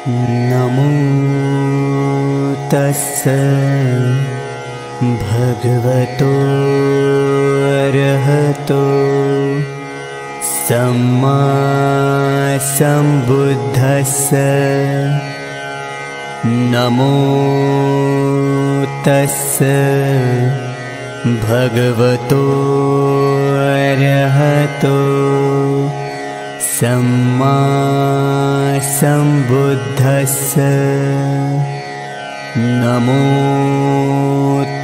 नमो तस्स भगवतो अरहतो सम्मा सम्बुद्धस्स नमो तस्स भगवतो अरहतो सम्मा सम्बुद्धस्स नमो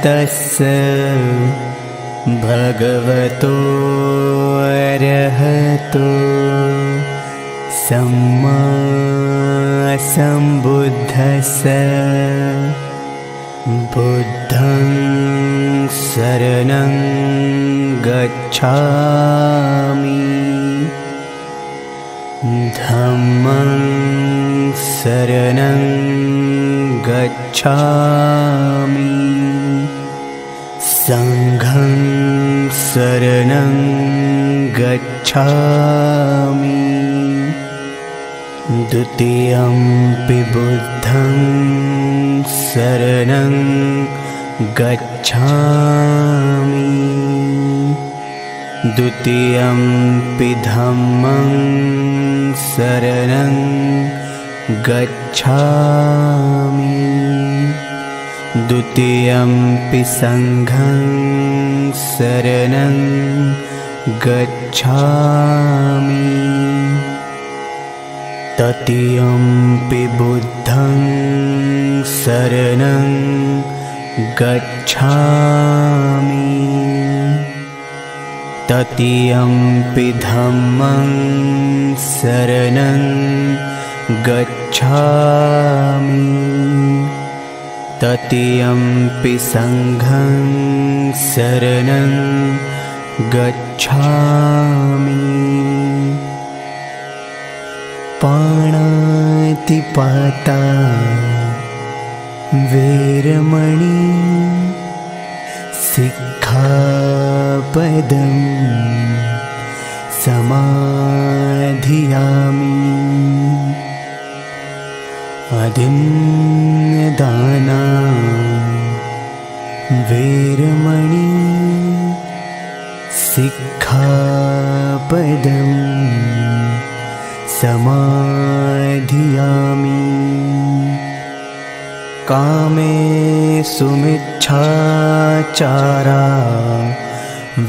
तस्स भगवतो अरहतो सम्मा सम्बुद्धस्स बुद्धं शरणं गच्छामि धम्मं शरणं गच्छामि संघं शरणं गच्छामि द्वितीयंपि बुद्धं शरणं गच्छामि द्वितीयंपि धम्मं शरणं गच्छामि द्वितीयंपि संघं शरणं गच्छामि तृतीयंपि बुद्धं शरणं गच्छामि तृतीयंपि धम्मं शरणं गच्छामि तृतीयंपि संघं शरणं गच्छामि पाणातिपाता वेरमणि सिक्खापदं समाधियामि अदिन्नदाना वेरमणि सिक्खापदं समाधियामि कामेषु मिच्छाचारा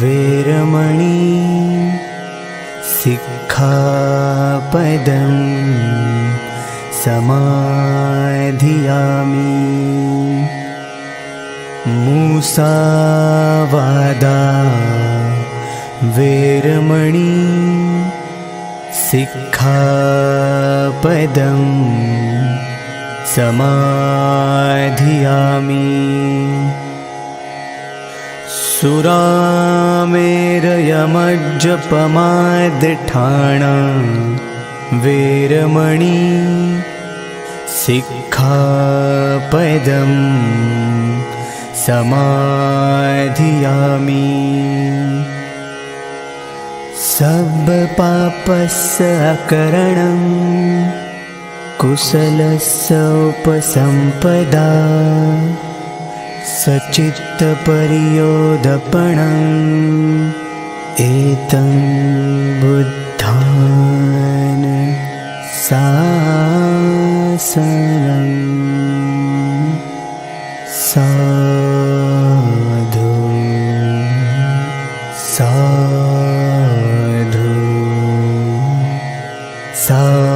वेरमणि सिक्खापदं समाधियामि मुसावादा वेरमणि सिक्खापदं समाधियामि सुरामेरयमज्जपमादठाणा वेरमणि सिक्खापदं समाधियामि सर्वपापस्य अकरणं कुशलस्य उपसम्पदा सचित्तपरियोदपणम् एतं बुद्धान् शासनम् साधु साधु साधु।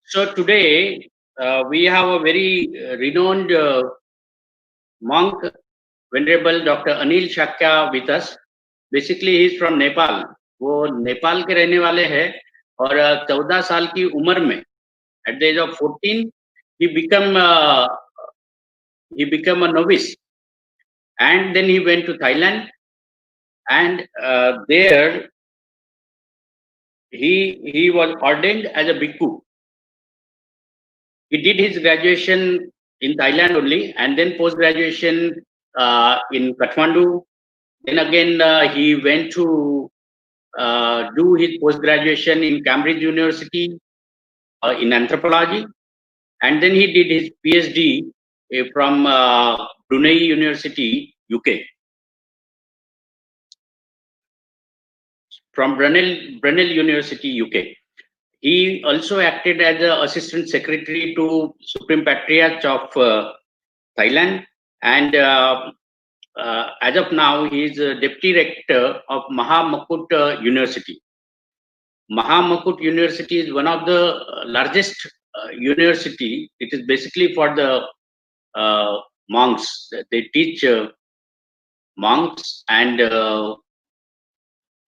So today we have a very renowned monk, Venerable Dr. Anil Sakya with us. Basically, he is from Nepal. वो नेपाल के रहने वाले हैं और 14 साल की उम्र में, at the age of 14, he became a novice, and then he went to Thailand, and there he was ordained as a bhikkhu. He did his graduation in Thailand only, and then post graduation in Kathmandu. Then again he went to do his post graduation in Cambridge University in anthropology, and then he did his PhD from Brunei University, UK. From Brunel University, UK. He also acted as an assistant secretary to Supreme Patriarch of Thailand, and as of now, he is a deputy rector of Mahamakut University. Mahamakut University is one of the largest university. It is basically for the monks. They teach monks, and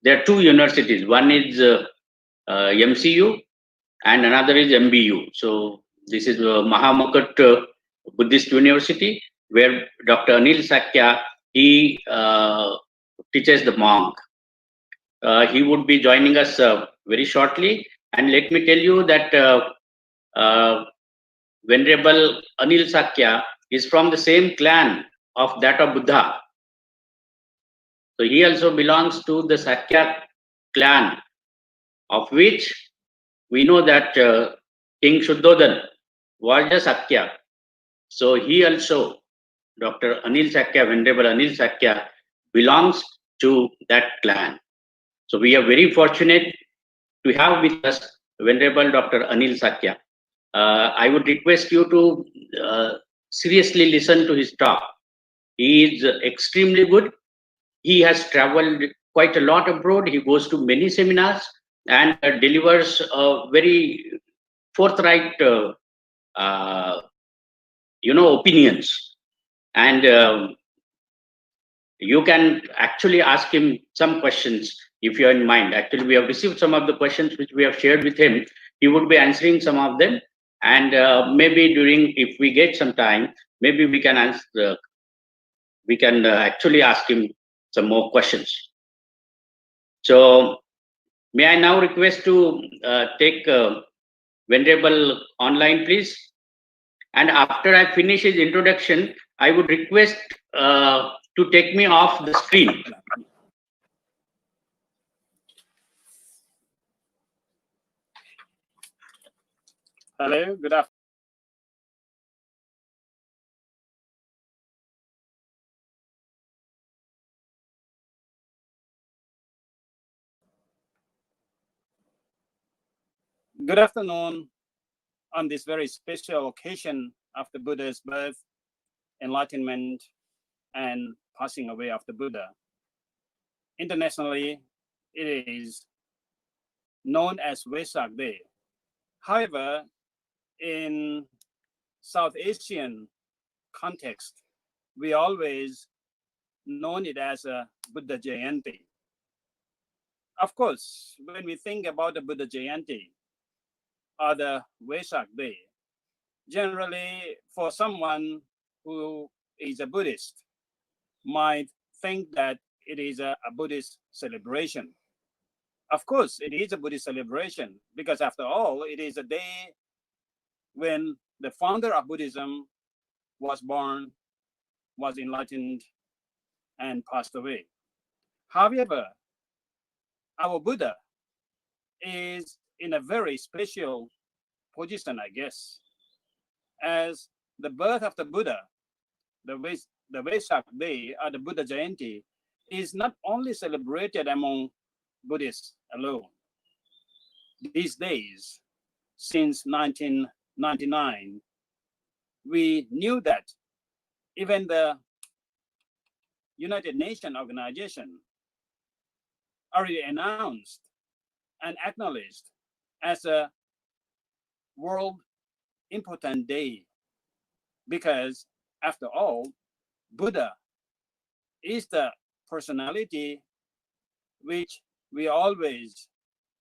there are two universities. One is MCU, and another is MBU. So this is Mahamakut Buddhist University, where Dr. Anil Sakya, he teaches the monk. He would be joining us very shortly. And let me tell you that Venerable Anil Sakya is from the same clan of that of Buddha. So he also belongs to the Sakya clan, of which we know that King Shuddhodhan was a Sakya. So he also, Dr. Anil Sakya, Venerable Anil Sakya, belongs to that clan. So we are very fortunate to have with us Venerable Dr. Anil Sakya. I would request you to seriously listen to his talk. He is extremely good. He has traveled quite a lot abroad. He goes to many seminars and delivers very forthright, opinions. And you can actually ask him some questions if you're in mind. Actually, we have received some of the questions which we have shared with him. He would be answering some of them, and maybe during, if we get some time, maybe we can answer. We can actually ask him some more questions. So, may I now request to take Venerable online, please? And after I finish his introduction, I would request to take me off the screen. Hello, good afternoon. Good afternoon on this very special occasion of the Buddha's birth, enlightenment, and passing away of the Buddha. Internationally, it is known as Vesak Day. However, in South Asian context, we always known it as a Buddha Jayanti. Of course, when we think about the Buddha Jayanti or the Vesak Day, generally for someone who is a Buddhist might think that it is a Buddhist celebration. Of course, it is a Buddhist celebration because after all, it is a day when the founder of Buddhism was born, was enlightened, and passed away. However, our Buddha is in a very special position, I guess, as the birth of the Buddha, the Vesak Day or the Buddha Jayanti is not only celebrated among Buddhists alone. These days, since 1999, we knew that even the United Nations organization already announced and acknowledged as a world important day because after all, Buddha is the personality which we always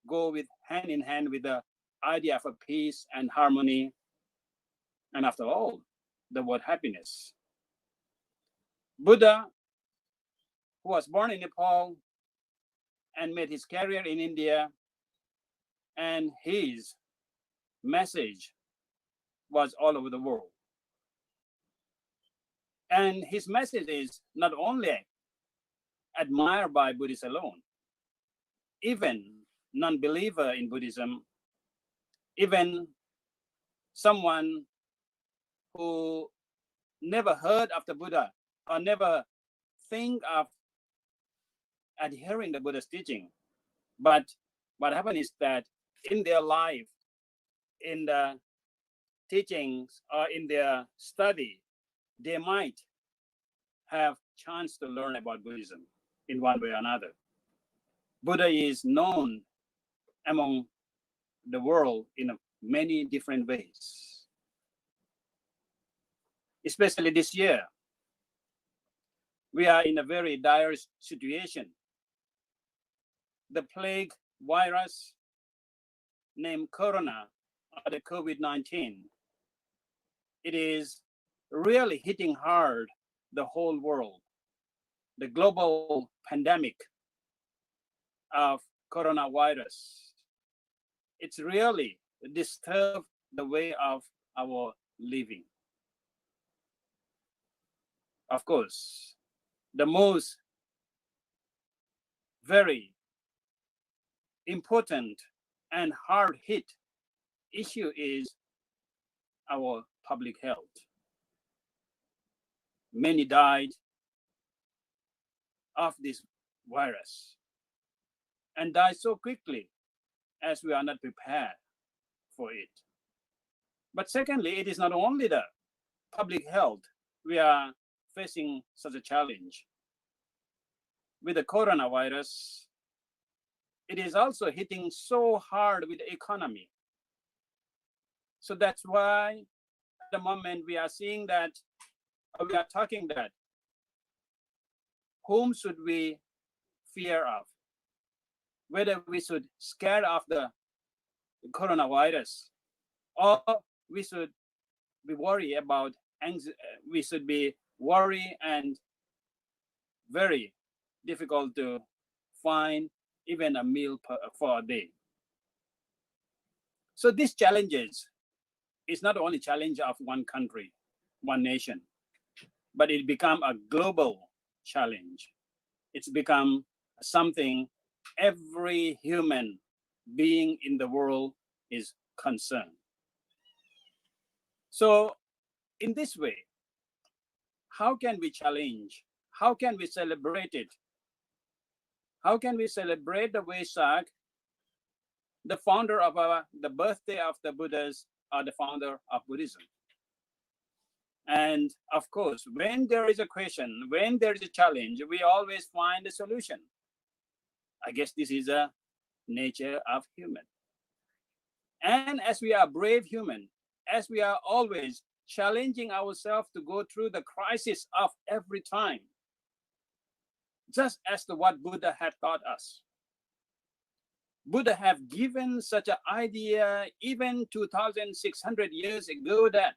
go with hand in hand with the idea of a peace and harmony, and after all, the word happiness. Buddha, who was born in Nepal and made his career in India, and his message was all over the world. And his message is not only admired by Buddhists alone, even non-believer in Buddhism, even someone who never heard of the Buddha or never think of adhering to Buddha's teaching. But what happened is that in their life, in the teachings or in their study, they might have chance to learn about Buddhism in one way or another. Buddha is known among the world in many different ways. Especially this year, we are in a very dire situation. The plague virus named Corona, or the COVID-19, it is really hitting hard the whole world. The global pandemic of coronavirus, it's really disturbed the way of our living. Of course, the most very important and hard hit issue is our public health. Many died of this virus and died so quickly as we are not prepared for it. But secondly, it is not only the public health we are facing such a challenge. With the coronavirus, it is also hitting so hard with the economy. So that's why at the moment we are seeing that, we are talking that, whom should we fear of? Whether we should scare of the coronavirus, or we should be worried about, we should be worried and very difficult to find even a meal for a day. So these challenges is not only challenge of one country, one nation, but it become a global challenge. It's become something every human being in the world is concerned. So in this way, how can we challenge? How can we celebrate it? How can we celebrate the Vesak, the founder of the birthday of the Buddhas, or the founder of Buddhism? And of course, when there is a question, when there is a challenge, we always find a solution. I guess this is a nature of human. And as we are brave human, as we are always challenging ourselves to go through the crisis of every time, just as what Buddha had taught us. Buddha have given such an idea even 2,600 years ago that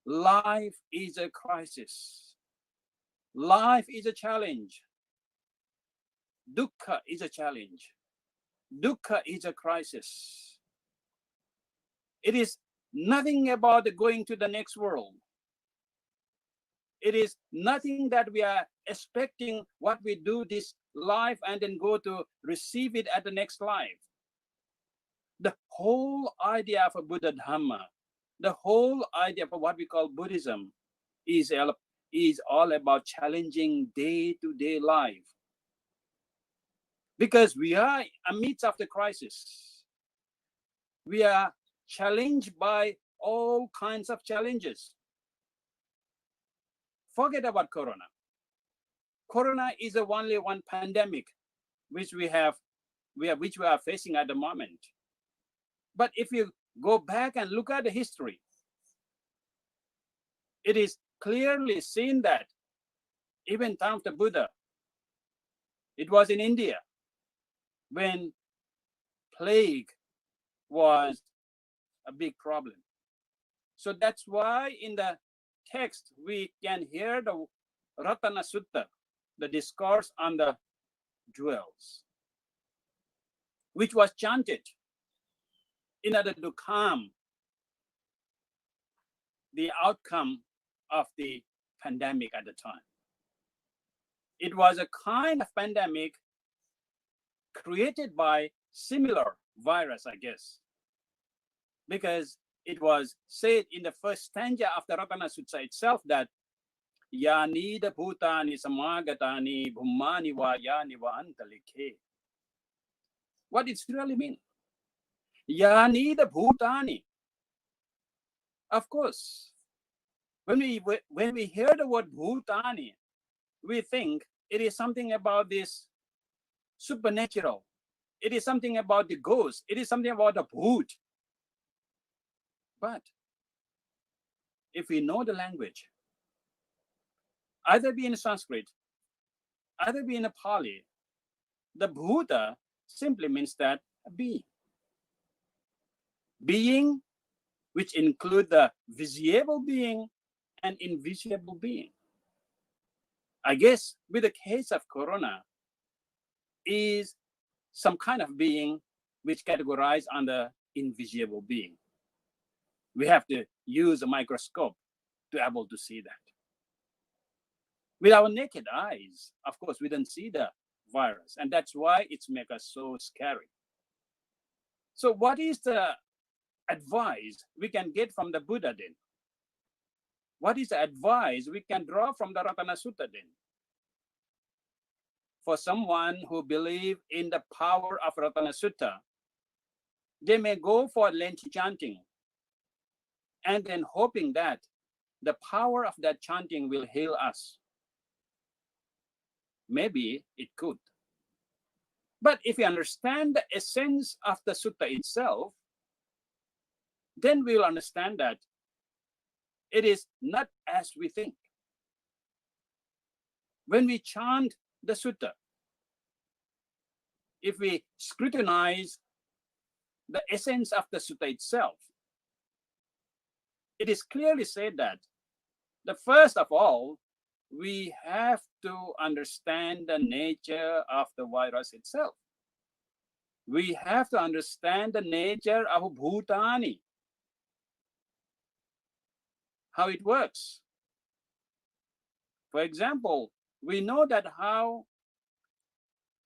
life is a crisis. Life is a challenge. Dukkha is a challenge. Dukkha is a crisis. It is nothing about going to the next world. It is nothing that we are expecting what we do this life and then go to receive it at the next life. The whole idea of a Buddha Dhamma, the whole idea of what we call Buddhism is all about challenging day-to-day life. Because we are amidst of the crisis. We are challenged by all kinds of challenges. Forget about Corona. Corona is only one pandemic which we are facing at the moment. But if you go back and look at the history, it is clearly seen that even time of the Buddha, it was in India when plague was a big problem. So that's why in the text we can hear the Ratana Sutta, the discourse on the jewels, which was chanted in order to calm the outcome of the pandemic at the time. It was a kind of pandemic created by similar virus, I guess, because it was said in the first stanza of the Ratana Sutta itself that Yanida Bhutani Samagatani Bhummani wa Yani wa Antalike. What does it really mean? Yanida Bhutani. Of course, when we hear the word Bhutani, we think it is something about this supernatural. It is something about the ghost. It is something about the Bhut. But if we know the language, either be in Sanskrit, either be in a Pali, the Bhuta simply means that a being. Being which include the visible being and invisible being. I guess with the case of corona is some kind of being which categorized under invisible being. We have to use a microscope to be able to see that. With our naked eyes, of course, we don't see the virus, and that's why it's make us so scary. So what is the advice we can get from the Buddha then? What is the advice we can draw from the Ratana Sutta then? For someone who believe in the power of Ratana Sutta, they may go for lengthy chanting and then hoping that the power of that chanting will heal us. Maybe it could. But if we understand the essence of the sutta itself, then we'll understand that it is not as we think. When we chant the sutta, if we scrutinize the essence of the sutta itself, it is clearly said that the first of all, we have to understand the nature of the virus itself. We have to understand the nature of Bhutani, how it works. For example, we know that how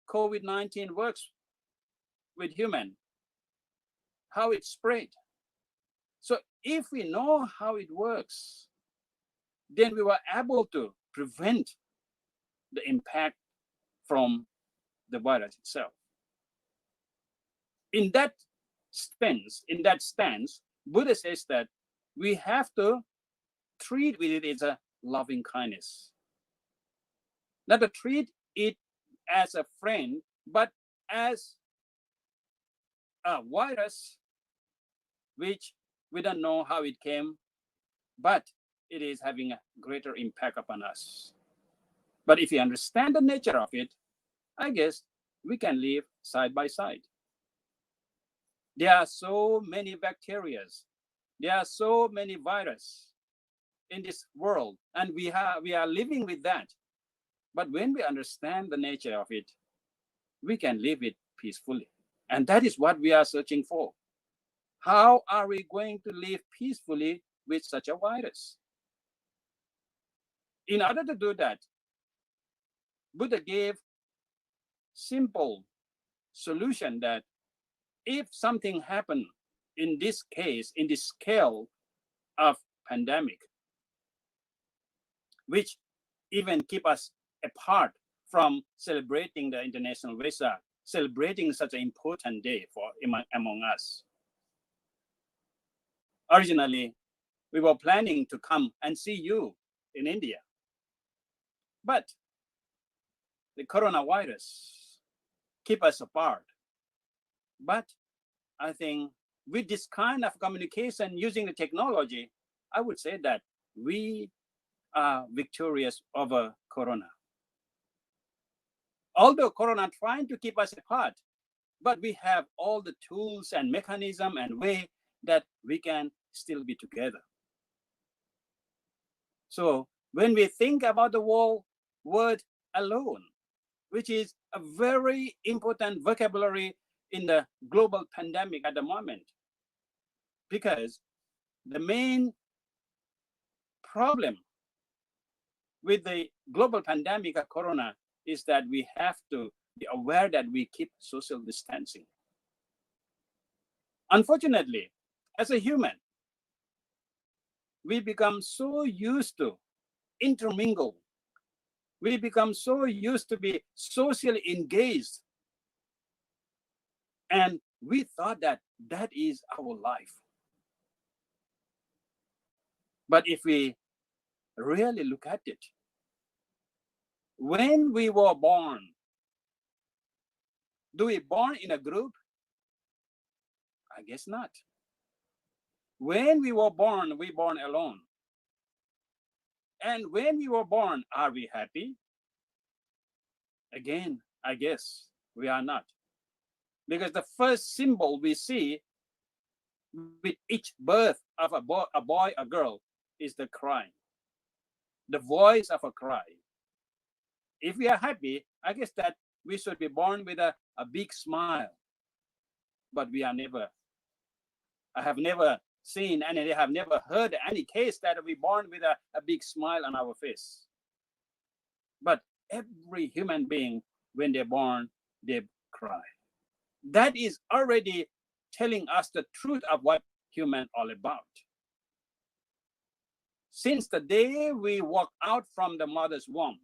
COVID-19 works with human, how it spread. So if we know how it works, then we were able to prevent the impact from the virus itself. In that stance, Buddha says that we have to treat with it as a loving kindness. Not to treat it as a friend, but as a virus, which we don't know how it came, but it is having a greater impact upon us. But if you understand the nature of it, I guess we can live side by side. There are so many bacteria. There are so many viruses in this world, and we are living with that. But when we understand the nature of it, we can live it peacefully. And that is what we are searching for. How are we going to live peacefully with such a virus? In order to do that, Buddha gave simple solution that if something happened in this case, in this scale of pandemic, which even keep us apart from celebrating the International Vesak, celebrating such an important day for among us. Originally, we were planning to come and see you in India, but the coronavirus keep us apart. But I think with this kind of communication using the technology, I would say that we are victorious over Corona. Although Corona trying to keep us apart, but we have all the tools and mechanism and way that we can still be together. So when we think about the word alone, which is a very important vocabulary in the global pandemic at the moment, because the main problem with the global pandemic of Corona is that we have to be aware that we keep social distancing. Unfortunately, as a human, we become so used to intermingle. We become so used to be socially engaged. And we thought that that is our life. But if we really look at it, when we were born, do we born in a group? I guess not. When we were born, we born alone. And when we were born, are we happy? Again, I guess we are not. Because the first symbol we see with each birth of a boy, a girl, is the cry, the voice of a cry. If we are happy, I guess that we should be born with a big smile. But we are never. I have never seen and I have never heard any case that we born with a big smile on our face. But every human being, when they're born, they cry. That is already telling us the truth of what human all about. Since the day we walk out from the mother's womb,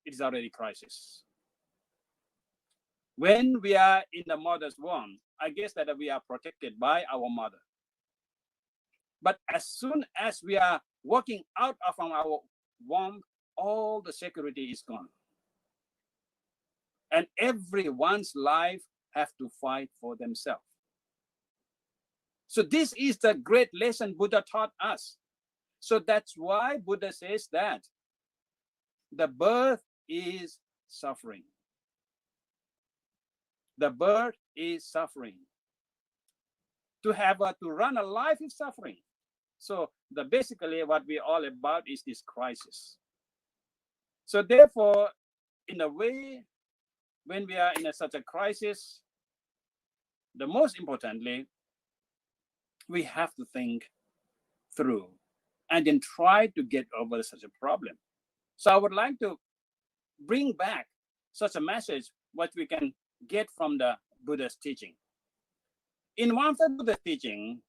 it is already crisis. When we are in the mother's womb, I guess that we are protected by our mother. But as soon as we are walking out of our womb, all the security is gone. And everyone's life have to fight for themselves. So this is the great lesson Buddha taught us. So that's why Buddha says that the birth is suffering. The birth is suffering. To run a life is suffering. So basically what we're all about is this crisis. So therefore, in a way, when we are in such a crisis, the most importantly, we have to think through and then try to get over such a problem. So I would like to bring back such a message, what we can get from the Buddha's teaching. In one of the Buddha's teaching,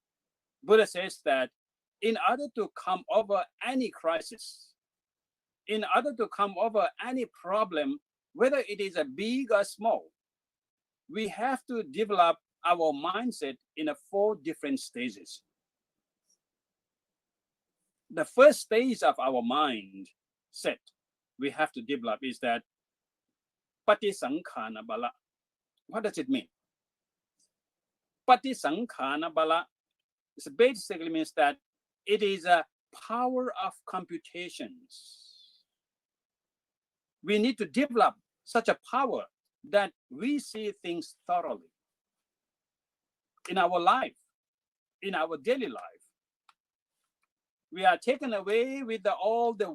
Buddha says that in order to come over any crisis, in order to come over any problem, whether it is a big or small, we have to develop our mindset in 4 different stages. The first stage of our mind set we have to develop is that Patisankhana bala. What does it mean? Patisankhana bala basically means that it is a power of computations. We need to develop such a power that we see things thoroughly in our life, in our daily life. We are taken away with all the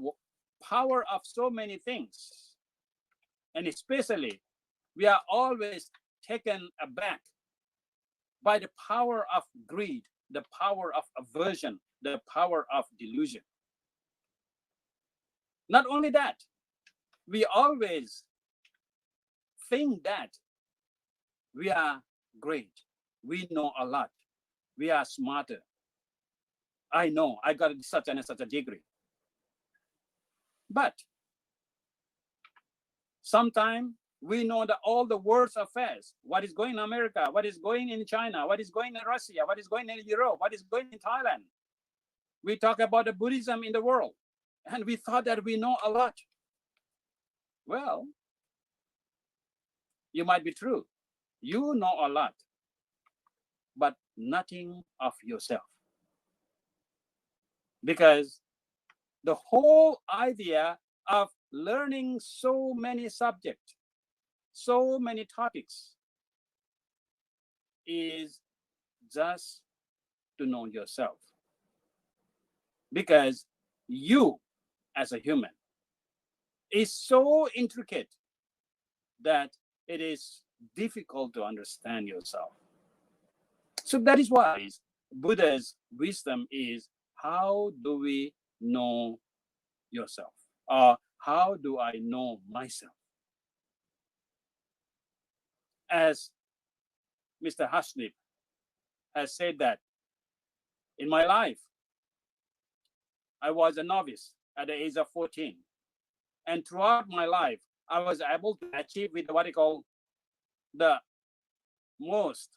power of so many things. And especially, we are always taken aback by the power of greed, the power of aversion, the power of delusion. Not only that, we always think that we are great. We know a lot. We are smarter. I know, I got such and such a degree. But sometimes we know that all the world's affairs, what is going in America, what is going in China, what is going in Russia, what is going in Europe, what is going in Thailand. We talk about the Buddhism in the world, and we thought that we know a lot. Well, you might be true. You know a lot, but nothing of yourself. Because The whole idea of learning so many subjects, so many topics, is just to know yourself. Because you, as a human, is so intricate that it is difficult to understand yourself. So that is why Buddha's wisdom is, how do we know yourself? Or how do I know myself? As Mr. Hashnip has said that in my life, I was a novice at the age of 14. And throughout my life, I was able to achieve with what I call the most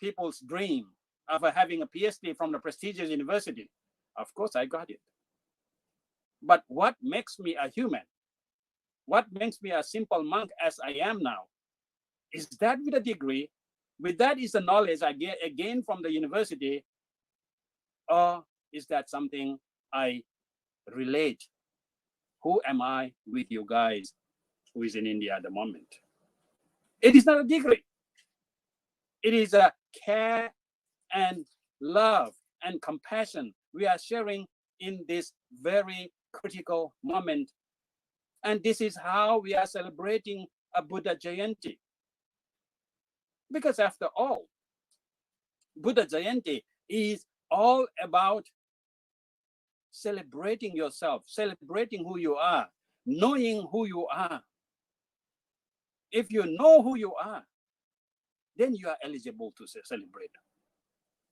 people's dream of having a PhD from the prestigious university. Of course, I got it. But what makes me a human? What makes me a simple monk as I am now? Is that with a degree? With that is the knowledge I get again from the university? Or is that something I relate? Who am I with you guys who is in India at the moment? It is not a degree. It is a care and love and compassion we are sharing in this very critical moment. And this is how we are celebrating a Buddha Jayanti. Because after all, Buddha Jayanti is all about celebrating yourself, celebrating who you are, knowing who you are. If you know who you are, then you are eligible to celebrate.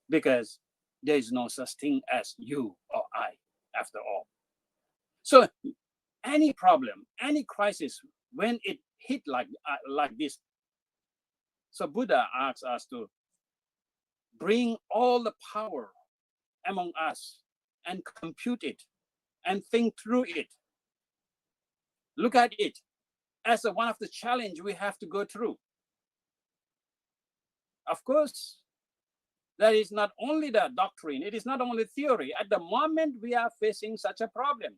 Because there is no such thing as you or I, after all. So any problem, any crisis, when it hit like this, so Buddha asks us to bring all the power among us and compute it and think through it. Look at it as one of the challenges we have to go through. Of course, that is not only the doctrine, it is not only theory. At the moment we are facing such a problem,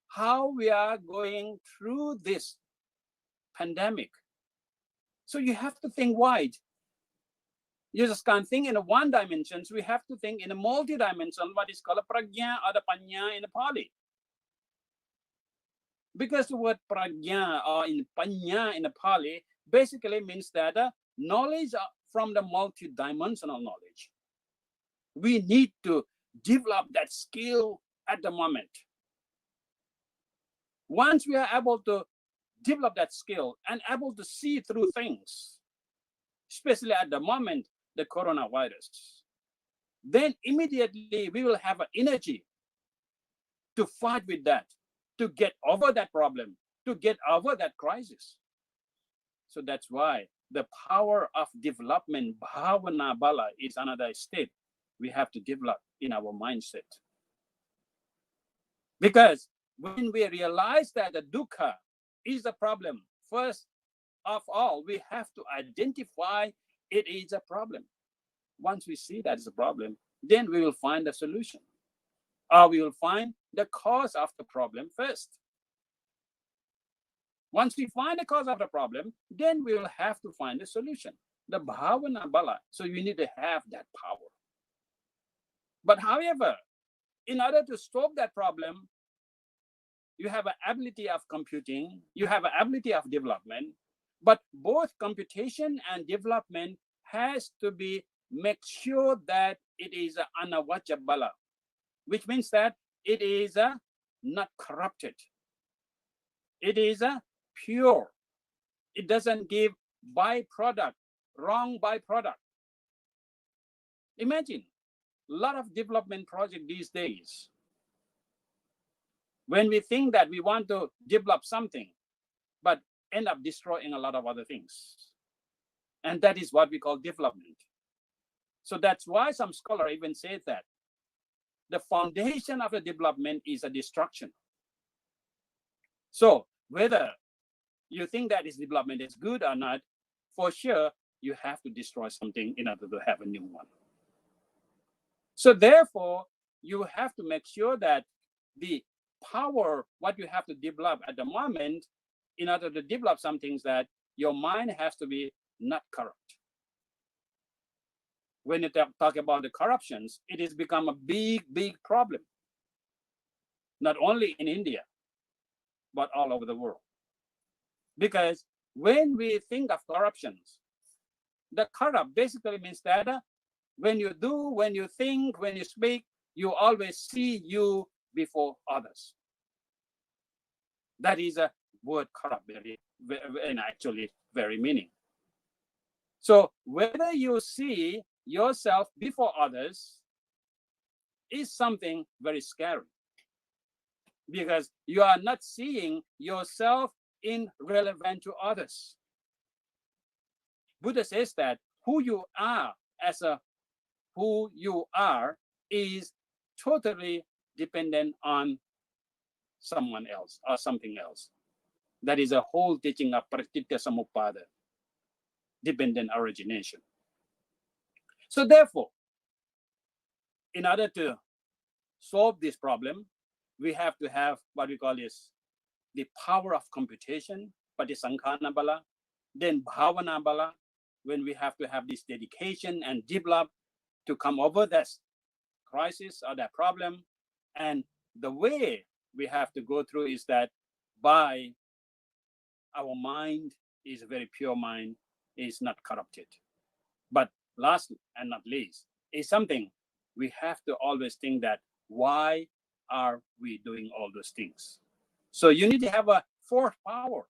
how we are going through this pandemic. So you have to think wide. You just can't think in a one dimension. We have to think in a multi-dimension, what is called a prajna or the panya in the Pali. Because the word prajna or in panya in the Pali basically means that knowledge from the multi-dimensional knowledge. We need to develop that skill at the moment. Once we are able to develop that skill and able to see through things, especially at the moment, the coronavirus, then immediately we will have an energy to fight with that, to get over that problem, to get over that crisis. So that's why the power of development, bhavana bala, is another state we have to develop in our mindset. Because when we realize that the dukkha is a problem, first of all, we have to identify it is a problem. Once we see that is a problem, then we will find a solution. Or we will find the cause of the problem first. Once we find the cause of the problem, then we will have to find a solution. The bhavana bala. So you need to have that power. But however, in order to stop that problem, you have an ability of computing, you have an ability of development, but both computation and development has to be make sure that it is anavacca bala, which means that it is not corrupted. It is pure. It doesn't give byproduct, wrong byproduct. Imagine a lot of development projects these days. When we think that we want to develop something, but end up destroying a lot of other things. And that is what we call development. So that's why some scholar even said that the foundation of the development is a destruction. So whether you think that this development is good or not, for sure, you have to destroy something in order to have a new one. So therefore, you have to make sure that the power, what you have to develop at the moment in order to develop some things, that your mind has to be not corrupt. When you talk about the corruptions, it has become a big, big problem, not only in India, but all over the world. Because when we think of corruptions, the corrupt basically means that when you do, when you think, when you speak, you always see you before others. That is a word corrupt, and actually very meaning. So whether you see yourself before others is something very scary, because you are not seeing yourself in relevant to others. Buddha says that who you are who you are is totally dependent on someone else or something else. That is a whole teaching of Pratitya Samuppada, dependent origination. So therefore, in order to solve this problem, we have to have what we call is the power of computation, Patisankhana Bala, then Bhavana Bala, when we have to have this dedication and develop to come over that crisis or that problem. And the way we have to go through is that by our mind is a very pure mind, is not corrupted. But last and not least, is something we have to always think that why are we doing all those things? So you need to have a fourth power.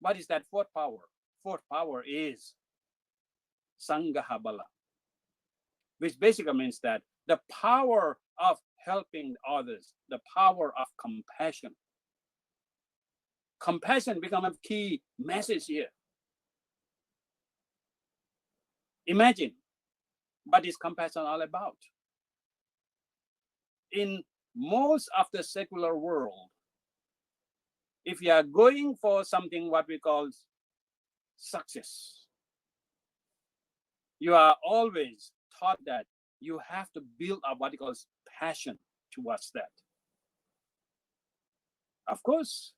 What is that fourth power? Fourth power is Sangha Bala, which basically means that the power of helping others, the power of compassion. Compassion becomes a key message here. Imagine, what is compassion all about? In most of the secular world, if you are going for something what we call success, you are always taught that you have to build up what it calls passion towards that. Of course,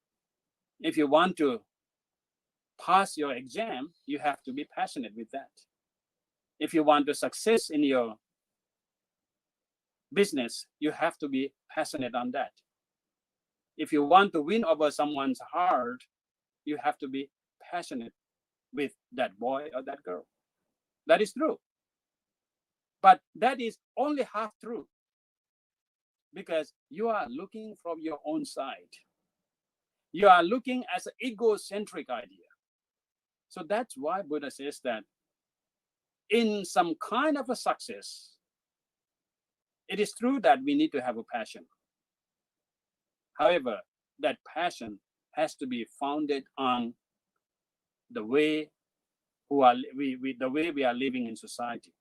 if you want to pass your exam, you have to be passionate with that. If you want to success in your business, you have to be passionate on that. If you want to win over someone's heart, you have to be passionate with that boy or that girl. That is true. But that is only half true, because you are looking from your own side. You are looking as an egocentric idea. So that's why Buddha says that in some kind of a success, it is true that we need to have a passion. However, that passion has to be founded on the way we are living in society.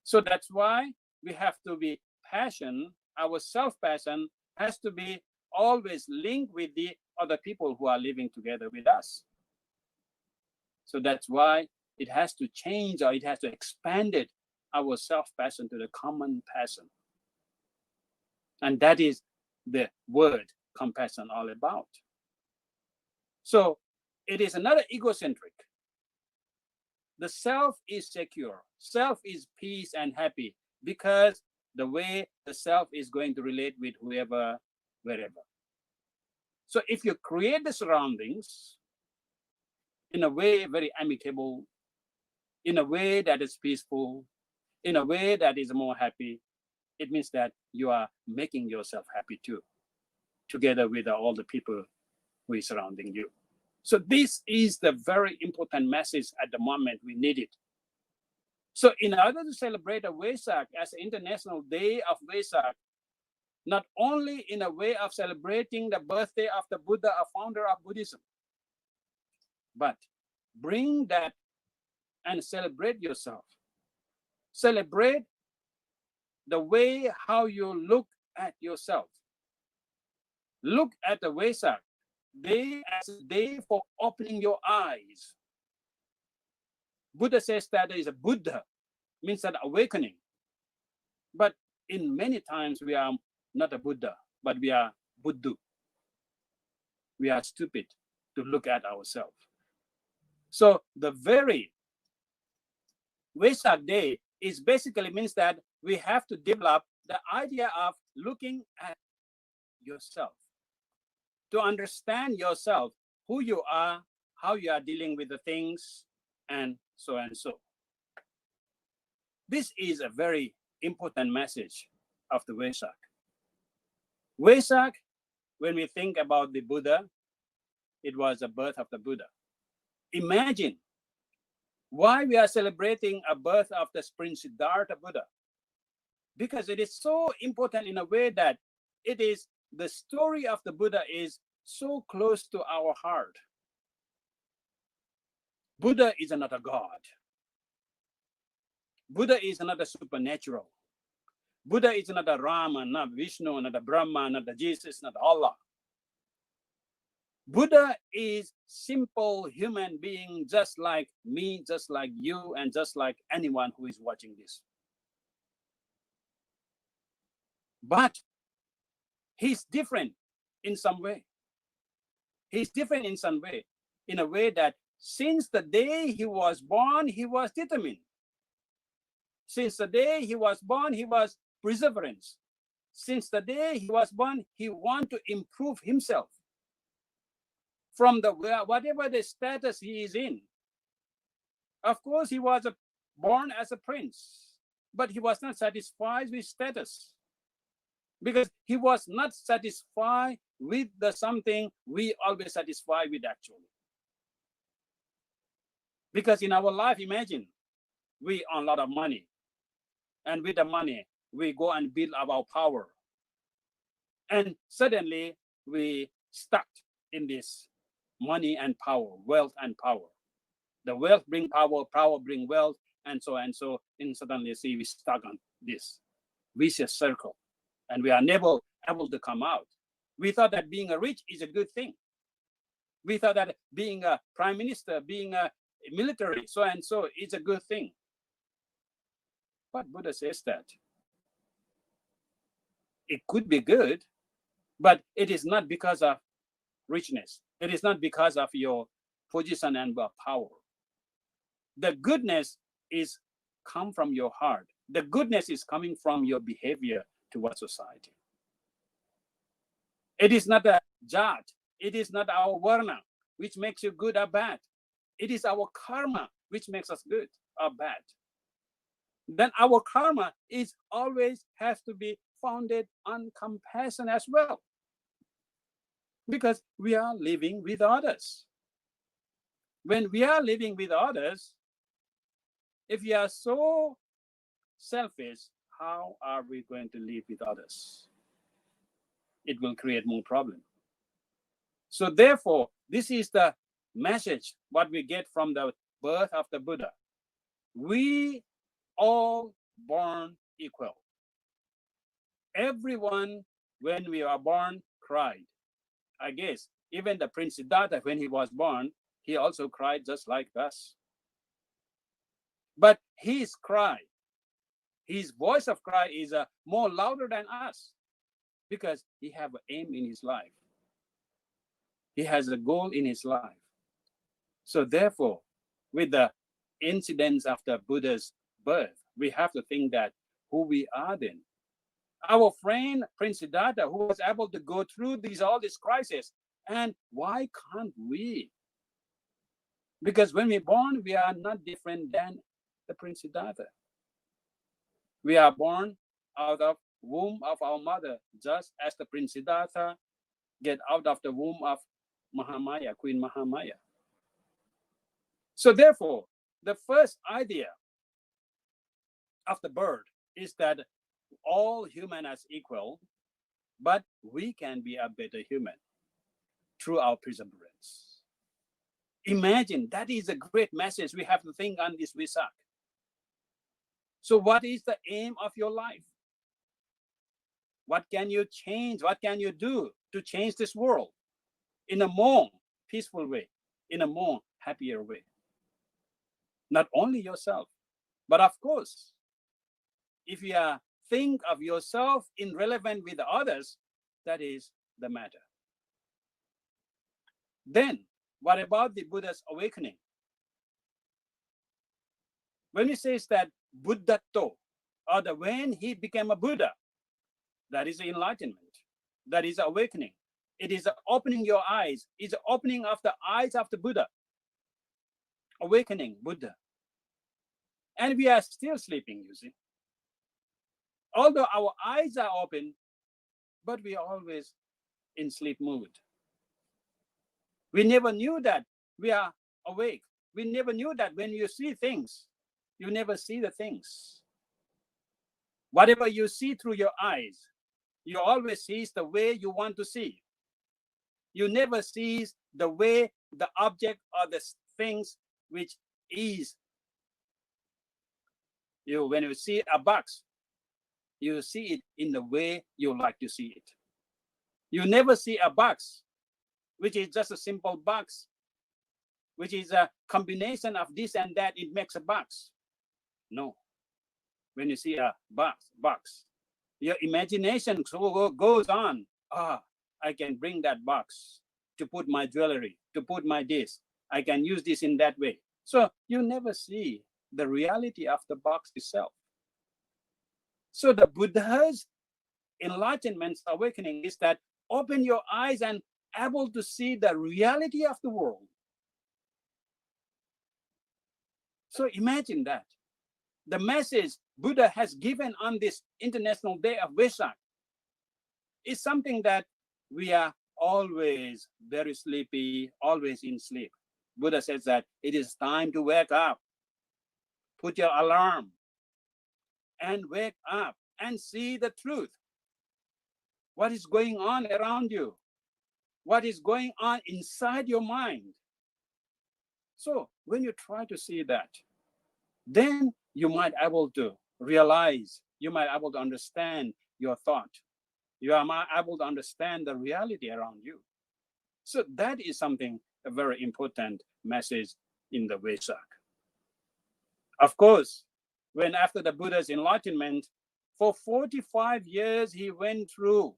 So that's why we have to be passion. Our self-passion has to be always linked with the other people who are living together with us. So that's why it has to change, or it has to expand it, our self-passion to the common passion. And that is the word compassion all about. So it is another egocentric. The self is secure. Self is peace and happy, because the way the self is going to relate with whoever, wherever. So if you create the surroundings in a way very amicable, in a way that is peaceful, in a way that is more happy, it means that you are making yourself happy too, together with all the people who is surrounding you. So this is the very important message at the moment we need it. So in order to celebrate a Vesak as an International Day of Vesak, not only in a way of celebrating the birthday of the Buddha, a founder of Buddhism, but bring that and celebrate yourself. Celebrate the way how you look at yourself. Look at the Vesak day as a day for opening your eyes. Buddha says that there is a Buddha, means that awakening. But in many times we are not a Buddha, but we are Buddhu. We are stupid to look at ourselves. So the very Vesak day is basically means that we have to develop the idea of looking at yourself, to understand yourself, who you are, how you are dealing with the things, and so and so. This is a very important message of the Vesak. Vesak, when we think about the Buddha, it was the birth of the Buddha. Imagine why we are celebrating a birth of the Prince Siddhartha Buddha. Because it is so important in a way that it is the story of the Buddha is so close to our heart. Buddha is not a god. Buddha is not a supernatural. Buddha is not a Rama, not Vishnu, not a Brahma, not a Jesus, not Allah. Buddha is simple human being, just like me, just like you, and just like anyone who is watching this. But he's different in some way. He's different in some way, in a way that since the day he was born, he was determined. Since the day he was born, he was perseverance. Since the day he was born, he wanted to improve himself from the whatever the status he is in. Of course, he was born as a prince, but he was not satisfied with status, because he was not satisfied with the something we always satisfy with actually. Because in our life, imagine, we earn a lot of money, and with the money, we go and build up our power. And suddenly, we stuck in this money and power, wealth and power. The wealth bring power, power bring wealth, and so and so. And suddenly, see, we stuck on this vicious circle, and we are never able to come out. We thought that being a rich is a good thing. We thought that being a prime minister, being a military, so and so, is a good thing. But Buddha says that it could be good, but it is not because of richness. It is not because of your position and power. The goodness is come from your heart. The goodness is coming from your behavior towards society. It is not a jat. It is not our varna, which makes you good or bad. It is our karma, which makes us good or bad. Then our karma is always has to be founded on compassion as well, because we are living with others. When we are living with others, if we are so selfish, how are we going to live with others? It will create more problem. So therefore, this is the message what we get from the birth of the Buddha. We all born equal. Everyone, when we are born, cried. I guess even the Prince Siddhartha, when he was born, he also cried just like us. But his cry, his voice of cry is more louder than us, because he have an aim in his life. He has a goal in his life. So therefore, with the incidents of the Buddha's birth, we have to think that who we are then. Our friend Prince Siddhartha, who was able to go through all these crises, and why can't we? Because when we're born, we are not different than the Prince Siddhartha. We are born out of womb of our mother, just as the Prince Siddhartha get out of the womb of Mahamaya, Queen Mahamaya. So therefore, the first idea of the birth is that all humans are equal, but we can be a better human through our perseverance. Imagine, that is a great message we have to think on this Vesak. So what is the aim of your life? What can you change? What can you do to change this world in a more peaceful way, in a more happier way? Not only yourself, but of course, if you are think of yourself irrelevant with others, that is the matter. Then, what about the Buddha's awakening? When he says that Buddhato, or when he became a Buddha, that is enlightenment, that is awakening. It is opening your eyes. It's opening of the eyes of the Buddha. Awakening, Buddha. And we are still sleeping, you see. Although our eyes are open, but we are always in sleep mood. We never knew that we are awake. We never knew that when you see things, you never see the things. Whatever you see through your eyes, you always see the way you want to see. You never see the way the object or the things which is. When you see a box, you see it in the way you like to see it. You never see a box which is just a simple box, which is a combination of this and that, it makes a box. No. When you see a box, your imagination goes on. I can bring that box to put my jewelry, to put my this. I can use this in that way. So you never see the reality of the box itself. So the Buddha's enlightenment awakening is that open your eyes and able to see the reality of the world. So imagine that. The message Buddha has given on this International Day of Vesak is something that we are always very sleepy, always in sleep. Buddha says that it is time to wake up. Put your alarm and wake up and see the truth. What is going on around you? What is going on inside your mind? So when you try to see that, then you might be able to realize, you might be able to understand your thought. You are able to understand the reality around you. So that is something, a very important message in the Vesak. Of course, when after the Buddha's enlightenment, for 45 years, he went through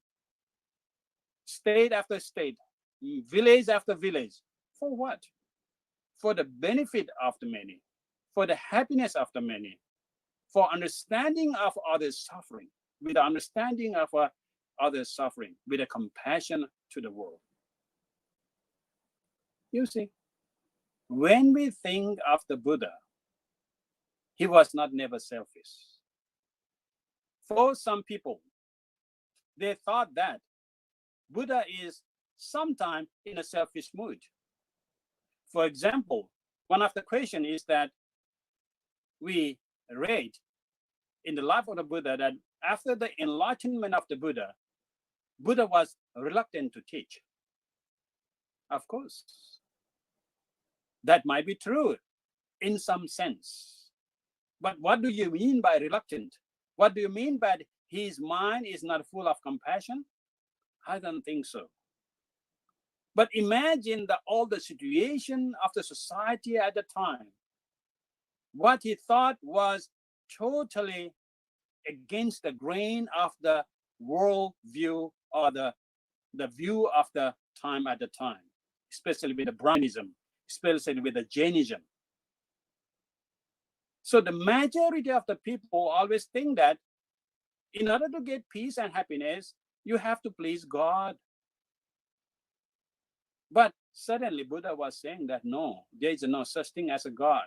state after state, village after village. For what? For the benefit of the many, for the happiness of the many, for understanding of others' suffering, with the understanding of others' suffering, with a compassion to the world. You see, when we think of the Buddha, he was not never selfish. For some people, they thought that Buddha is sometimes in a selfish mood. For example, one of the questions is that we read in the life of the Buddha that after the enlightenment of the Buddha, Buddha was reluctant to teach. Of course, that might be true in some sense. But what do you mean by reluctant? What do you mean by his mind is not full of compassion? I don't think so. But imagine all the situation of the society at the time. What he thought was totally against the grain of the world view or the view of the time at the time, especially with the Brahmanism, especially with the Jainism. So the majority of the people always think that in order to get peace and happiness, you have to please God. But suddenly Buddha was saying that no, there is no such thing as a God.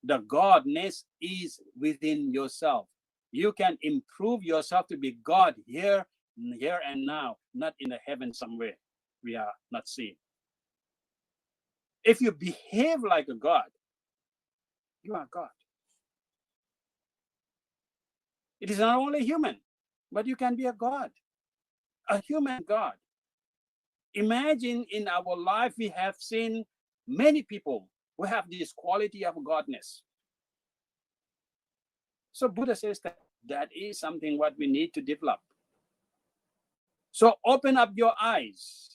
The Godness is within yourself. You can improve yourself to be God here and now, not in the heaven somewhere we are not seeing. If you behave like a God, you are God. It is not only human, but you can be a God, a human God. Imagine in our life, we have seen many people who have this quality of godness. So Buddha says that is something what we need to develop. So open up your eyes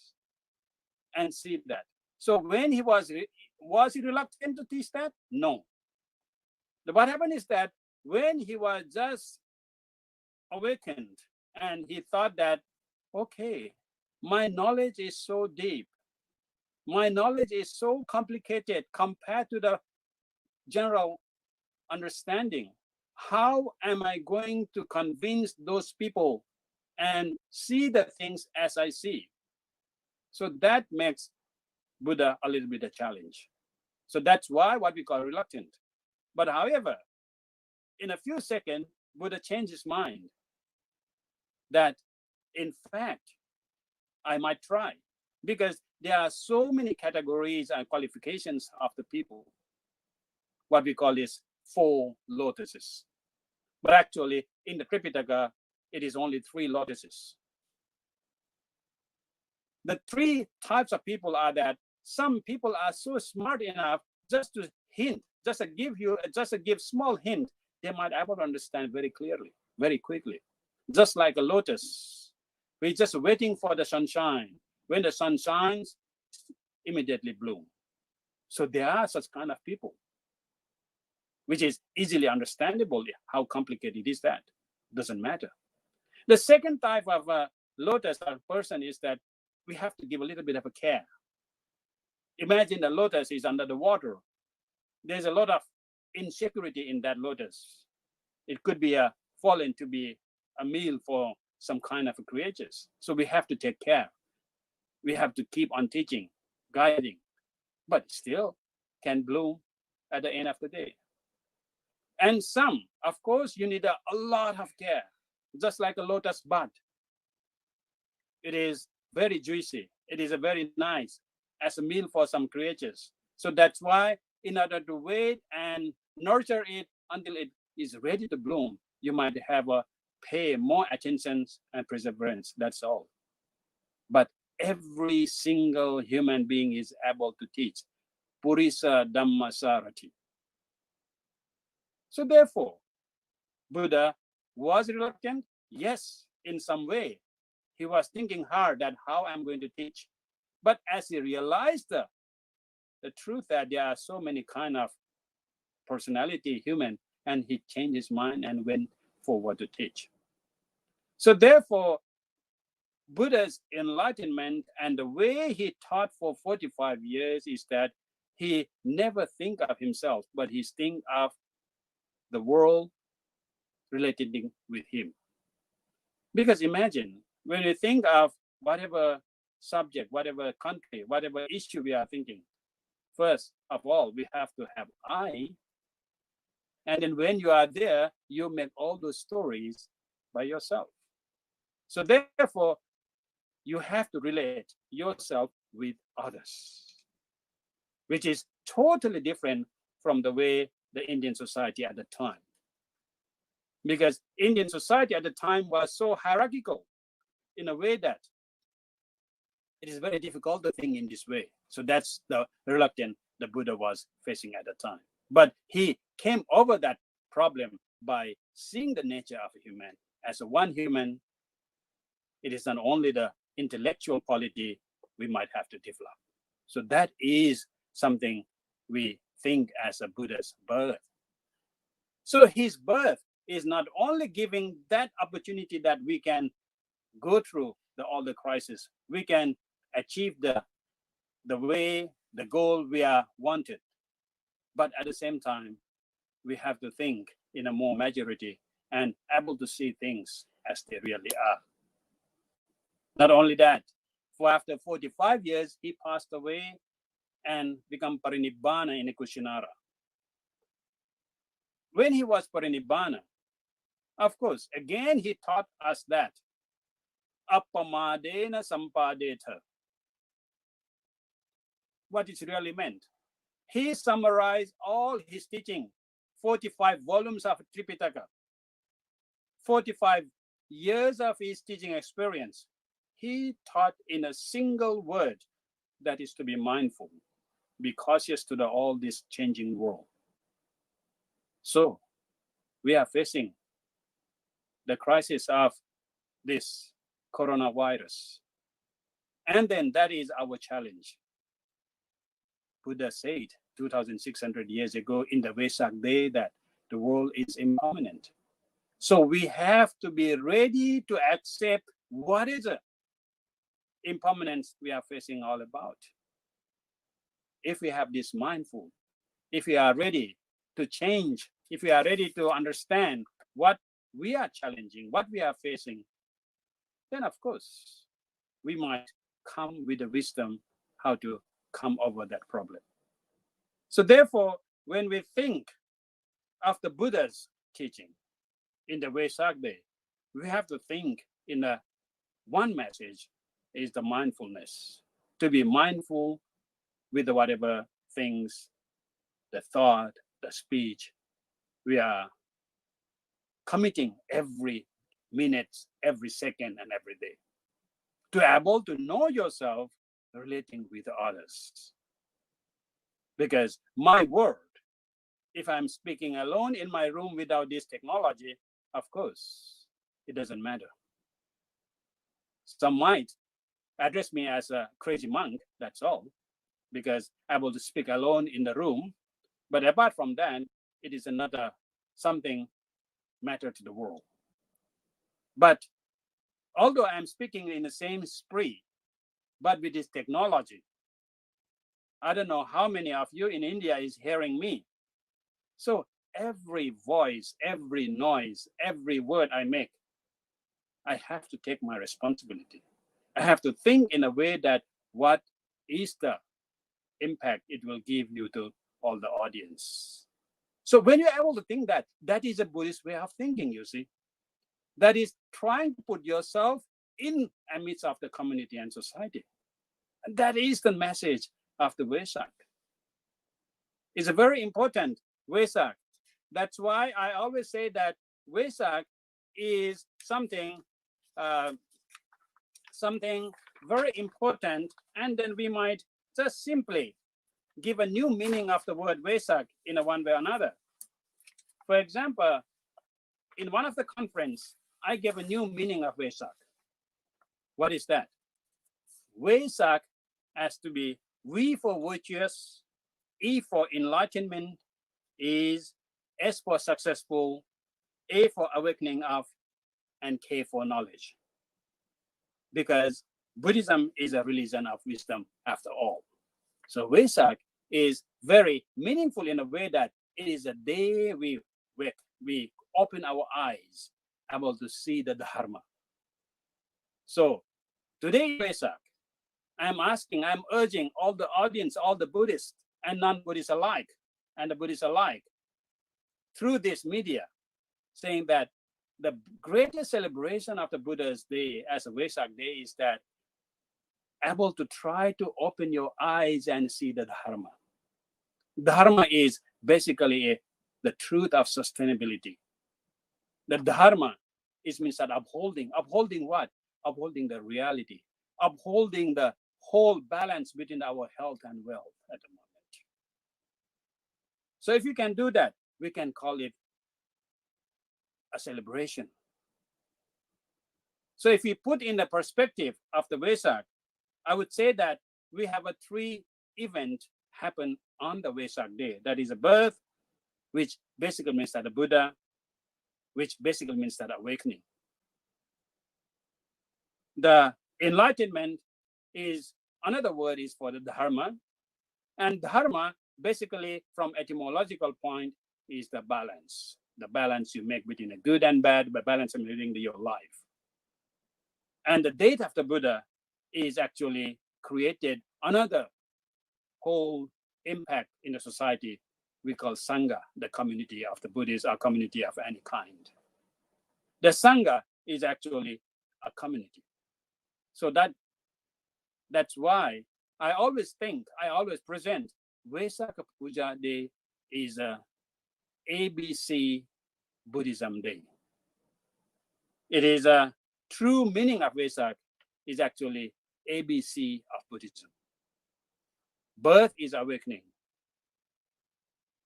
and see that. So when he was he reluctant to teach that? No. What happened is that when he was just awakened, and he thought that, okay, my knowledge is so deep, my knowledge is so complicated compared to the general understanding. How am I going to convince those people and see the things as I see? So that makes Buddha a little bit a challenge. So that's why what we call reluctant. But however, in a few seconds, Buddha changed his mind that in fact, I might try, because there are so many categories and qualifications of the people. What we call is 4 lotuses. But actually, in the Tripitaka, it is only 3 lotuses. The 3 types of people are that some people are so smart enough just to hint, just to give small hint, they might able to understand very clearly, very quickly. Just like a lotus, we're just waiting for the sunshine. When the sun shines, immediately bloom. So there are such kind of people, which is easily understandable. How complicated is that? Doesn't matter. The second type of lotus or person is that we have to give a little bit of a care. Imagine the lotus is under the water. There's a lot of insecurity in that lotus. It could be fallen to be a meal for some kind of creatures. So we have to take care. We have to keep on teaching, guiding, but still can bloom at the end of the day. And some, of course, you need a lot of care, just like a lotus bud. It is very juicy. It is a very nice as a meal for some creatures. So that's why in order to wait and nurture it until it is ready to bloom, you might have pay more attention and perseverance. That's all. But every single human being is able to teach Purisa Dhamma Sarati. So therefore, Buddha was reluctant. Yes, in some way, he was thinking hard that how I'm going to teach. But as he realized the truth that there are so many kind of personality human, and he changed his mind and went forward to teach. So therefore, Buddha's enlightenment and the way he taught for 45 years is that he never think of himself, but he think of the world relating with him. Because imagine, when you think of whatever subject, whatever country, whatever issue we are thinking, first of all, we have to have I. And then when you are there, you make all those stories by yourself. So therefore, you have to relate yourself with others, which is totally different from the way the Indian society at the time. Because Indian society at the time was so hierarchical in a way that it is very difficult to think in this way. So that's the reluctance the Buddha was facing at the time. But he came over that problem by seeing the nature of a human as a one human. It is not only the intellectual quality we might have to develop. So that is something we think as a Buddha's birth. So his birth is not only giving that opportunity that we can go through all the crises, we can achieve the way, the goal we are wanted. But at the same time, we have to think in a more maturity and able to see things as they really are. Not only that, for after 45 years, he passed away and become parinibbana in Kushinara. When he was parinibbana, of course, again, he taught us that appamadena sampadeta. What it really meant. He summarized all his teaching, 45 volumes of Tripitaka, 45 years of his teaching experience. He taught in a single word, that is to be mindful, be cautious to all this changing world. So we are facing the crisis of this coronavirus. And then that is our challenge. Buddha said 2,600 years ago in the Vesak day that the world is impermanent. So we have to be ready to accept what is the impermanence we are facing all about. If we have this mindful, if we are ready to change, if we are ready to understand what we are challenging, what we are facing, then of course we might come with the wisdom how to come over that problem. So therefore, when we think of the Buddha's teaching in the Vesak Day, we have to think in a one message is the mindfulness, to be mindful with whatever things, the thought, the speech, we are committing every minute, every second, and every day. To be able to know yourself relating with others. Because my word, if I'm speaking alone in my room without this technology, of course, it doesn't matter. Some might address me as a crazy monk, that's all, because I'm able to speak alone in the room. But apart from that, it is another something matter to the world. But although I'm speaking in the same spree, but with this technology, I don't know how many of you in India is hearing me. So every voice, every noise, every word I make, I have to take my responsibility. I have to think in a way that what is the impact it will give you to all the audience. So when you're able to think that, that is a Buddhist way of thinking, you see. That is trying to put yourself in amidst of the community and society. And that is the message of the Vesak. It's a very important Vesak. That's why I always say that Vesak is something very important, and then we might just simply give a new meaning of the word Vesak in a one way or another. For example, in one of the conference, I gave a new meaning of Vesak. What is that? Vesak has to be V for virtuous, E for enlightenment, is S for successful, A for awakening of, and K for knowledge. Because Buddhism is a religion of wisdom after all. So Vesak is very meaningful in a way that it is a day we open our eyes, able to see the Dharma. So today, Vesak, I'm urging all the audience, all the Buddhists and non-Buddhists alike, and the Buddhists alike, through this media, saying that the greatest celebration of the Buddha's day as a Vesak day is that able to try to open your eyes and see the Dharma. Dharma is basically the truth of sustainability. The Dharma means that upholding what? Upholding the reality, upholding the whole balance between our health and wealth at the moment. So if you can do that, we can call it a celebration. So if we put in the perspective of the Vesak, I would say that we have a 3 events happen on the Vesak day. That is a birth, which basically means that the Buddha, which basically means that awakening. The enlightenment is another word is for the Dharma. And Dharma, basically from etymological point, is the balance. The balance you make between a good and bad, but balance in living your life. And the date of the Buddha is actually created another whole impact in the society we call Sangha, the community of the Buddhists, or community of any kind. The Sangha is actually a community. So that's why I always present Vaisakha Puja Day is a ABC Buddhism Day. It is a true meaning of Vesak is actually ABC of Buddhism. Birth is awakening.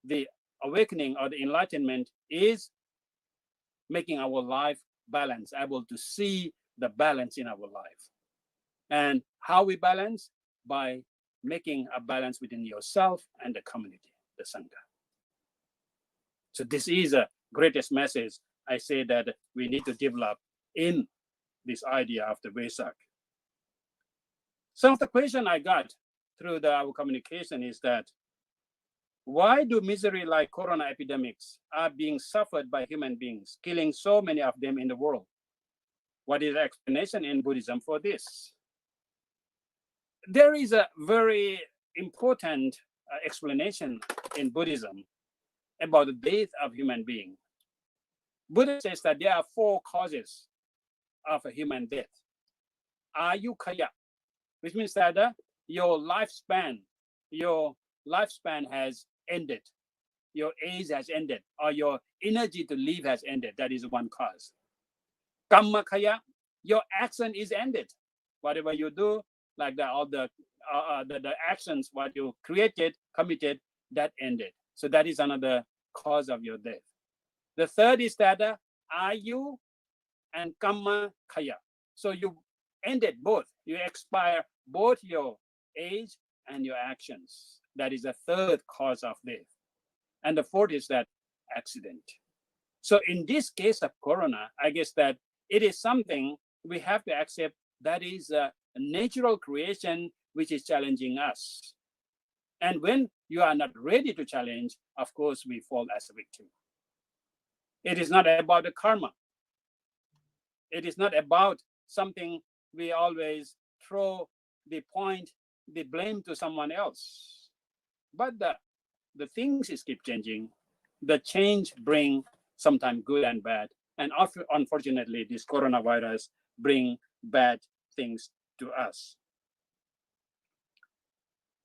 The awakening or the enlightenment is making our life balanced, able to see the balance in our life. And how we balance? By making a balance within yourself and the community, the Sangha. So this is the greatest message I say that we need to develop in this idea of the Vesak. Some of the question I got through our communication is that, why do misery like corona epidemics are being suffered by human beings, killing so many of them in the world? What is the explanation in Buddhism for this? There is a very important explanation in Buddhism about the death of human being. Buddha says that there are 4 causes of a human death. Ayukaya, which means that your lifespan has ended, your age has ended, or your energy to live has ended. That is one cause. Kammakaya, your action is ended. Whatever you do, like all the actions, what you created, committed, that ended. So that is another cause of your death. The third is that Ayu and Kammakaya. So you ended both. You expire both your age and your actions. That is the third cause of death. And the fourth is that accident. So in this case of corona, I guess that it is something we have to accept, that is a natural creation which is challenging us. And when you are not ready to challenge, of course, we fall as a victim. It is not about the karma. It is not about something we always throw the blame to someone else. But the things is keep changing. The change bring sometimes good and bad. And unfortunately, this coronavirus bring bad things to us.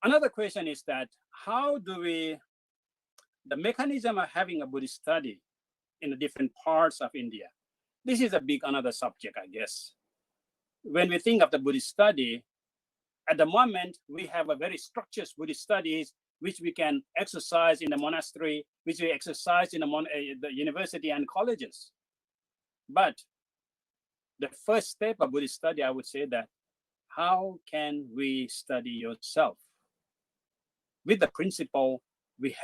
Another question is that, how do the mechanism of having a Buddhist study in the different parts of India? This is another subject, I guess. When we think of the Buddhist study, at the moment, we have a very structured Buddhist studies, which we can exercise in the monastery, which we exercise in the university and colleges. But the first step of Buddhist study, I would say that, how can we study yourself? With the principle we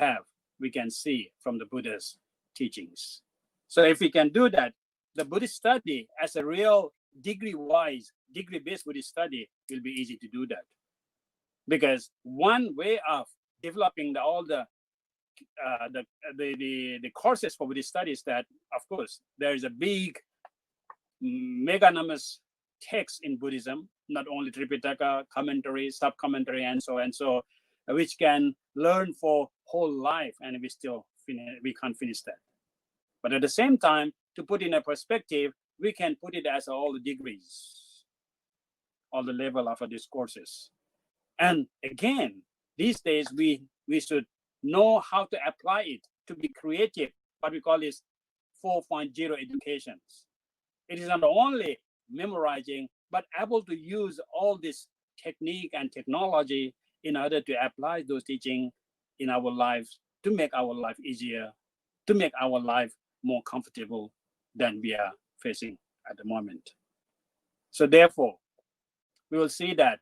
can see from the Buddha's teachings. So if we can do that, the Buddhist study as a real degree-based Buddhist study will be easy to do that. Because one way of developing all the courses for Buddhist studies, that of course there is a big meganamous text in Buddhism, not only Tripitaka, commentary, sub-commentary, and so, which can learn for whole life, and we can't finish that. But at the same time, to put in a perspective, we can put it as all the degrees, all the level of our discourses. And again, these days we should know how to apply it to be creative, what we call is 4.0 educations. It is not only memorizing, but able to use all this technique and technology in order to apply those teachings in our lives, to make our life easier, to make our life more comfortable than we are facing at the moment. So therefore, we will see that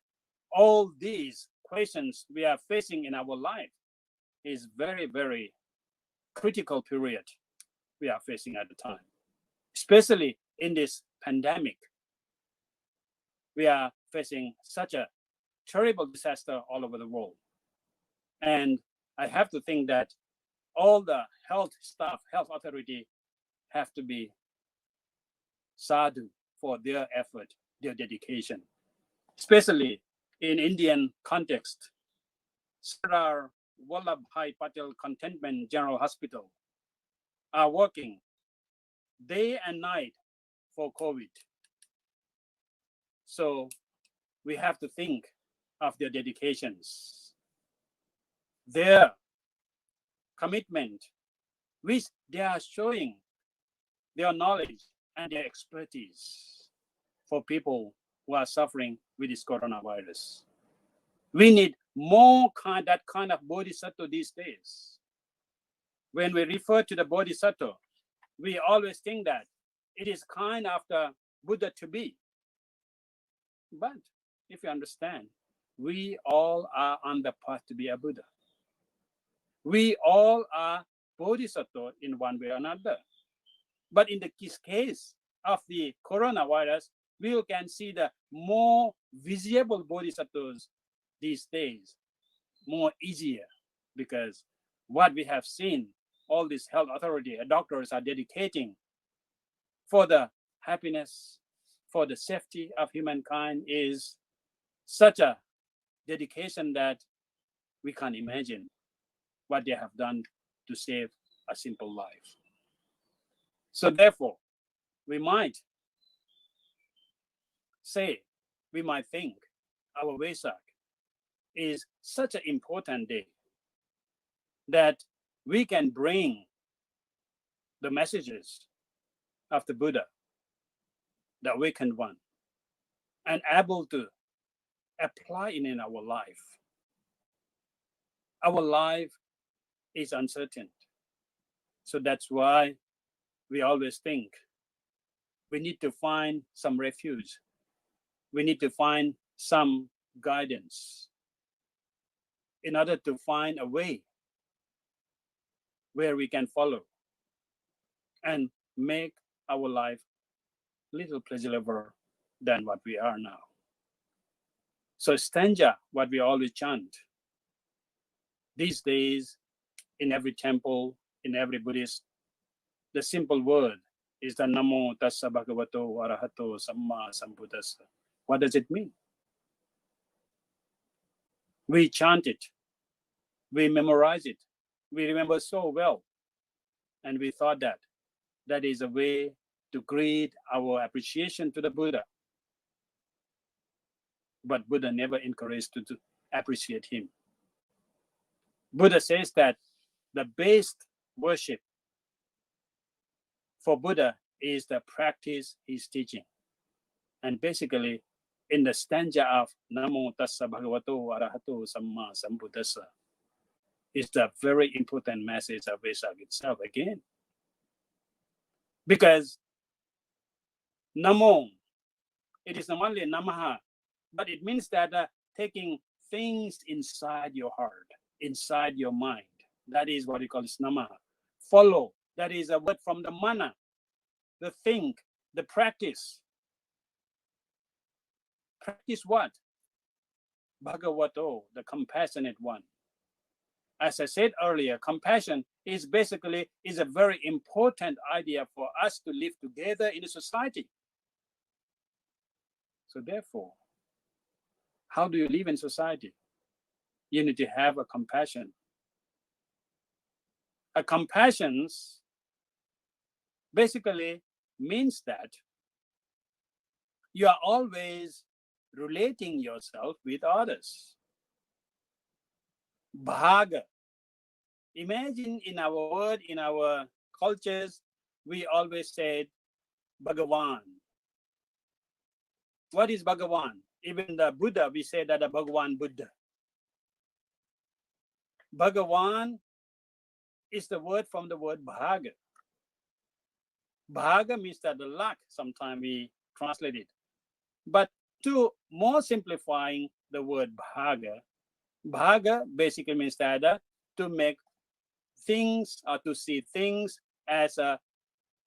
all these questions we are facing in our life is very, very critical period we are facing at the time, especially in this pandemic. We are facing such a terrible disaster all over the world. And I have to think that all the health staff, health authority have to be sadhu for their effort, their dedication, especially in Indian context. Sardar Vallabhbhai Patel Contentment General Hospital are working day and night for COVID. So we have to think of their dedications, their commitment, which they are showing their knowledge and their expertise for people who are suffering with this coronavirus. We need that kind of bodhisattva these days. When we refer to the bodhisattva, we always think that it is kind of the Buddha to be. But if you understand, we all are on the path to be a Buddha. We all are bodhisattva in one way or another. But in the case of the coronavirus, we can see the more visible bodhisattvas these days, more easier, because what we have seen, all these health authority and doctors are dedicating for the happiness, for the safety of humankind is such a dedication that we can't imagine what they have done to save a simple life. So therefore, we might say, we might think our Vesak is such an important day that we can bring the messages of the Buddha, the awakened one, and able to apply it in our life. Our life is uncertain. So that's why we always think we need to find some refuge. We need to find some guidance in order to find a way where we can follow and make our life a little pleasurable than what we are now. So stanza, what we always chant, these days in every temple, in every Buddhist, the simple word is the Namo Tassa Bhagavato Arahato Samma Sambuddhassa. What does it mean? We chant it, we memorize it, we remember so well, and we thought that that is a way to greet our appreciation to the Buddha. But Buddha never encouraged to appreciate him. Buddha says that the best worship for Buddha is the practice he's teaching. And basically, in the stanza of Namo Tassa Bhagavato Arahato Samma Sambuddhassa is the very important message of Vesak itself again. Because Namo, it is not only Namaha, but it means that taking things inside your heart, inside your mind. That is what we call Namaha. Follow, that is a word from the mana, the think, the practice. Practice what? Bhagavato, the compassionate one. As I said earlier, compassion is basically a very important idea for us to live together in a society. So therefore, how do you live in society? You need to have a compassion. A compassion basically means that you are always relating yourself with others. Bhaga. Imagine in our word, in our cultures, we always said Bhagavan. What is Bhagavan? Even the Buddha, we say that the Bhagavan Buddha. Bhagavan is the word from the word Bhaga. Bhaga means that the luck, sometimes we translate it. But to more simplifying the word Bhaga, Bhaga basically means that to make things or to see things as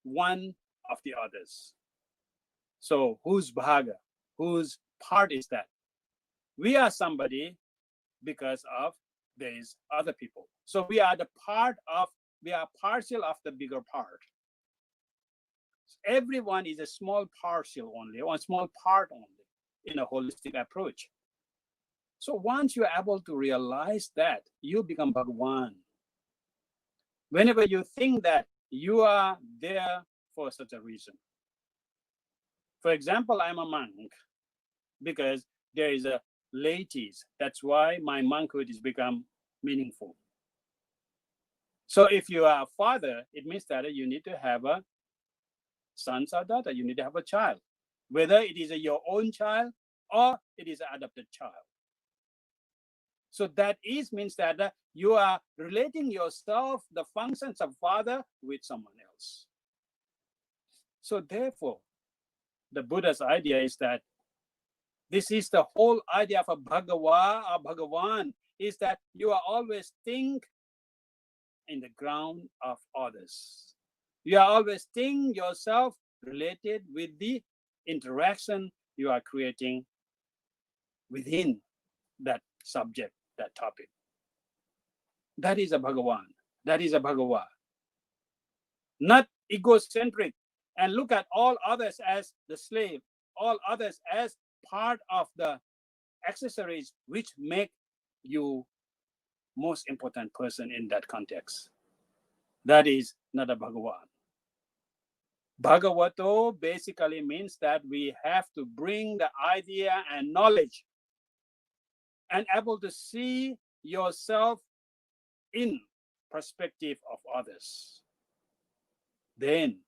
one of the others. So whose Bhaga? Whose part is that? We are somebody because of these other people. So we are partial of the bigger part. Everyone is a small partial only, or a small part only in a holistic approach. So once you're able to realize that, you become Bhagavan. Whenever you think that you are there for such a reason. For example, I'm a monk because there is a ladies. That's why my monkhood has become meaningful. So if you are a father, it means that you need to have a son or daughter. You need to have a child, whether it is your own child or it is an adopted child. So that means that you are relating yourself, the functions of father, with someone else. So therefore, the Buddha's idea is that this is the whole idea of a Bhagava or Bhagavan, is that you are always think in the ground of others. You are always seeing yourself related with the interaction you are creating within that subject, that topic. That is a Bhagavan. That is a Bhagava. Not egocentric and look at all others as the slave, all others as part of the accessories which make you most important person in that context. That is not a Bhagavan. Bhagavato basically means that we have to bring the idea and knowledge and able to see yourself in perspective of others. Then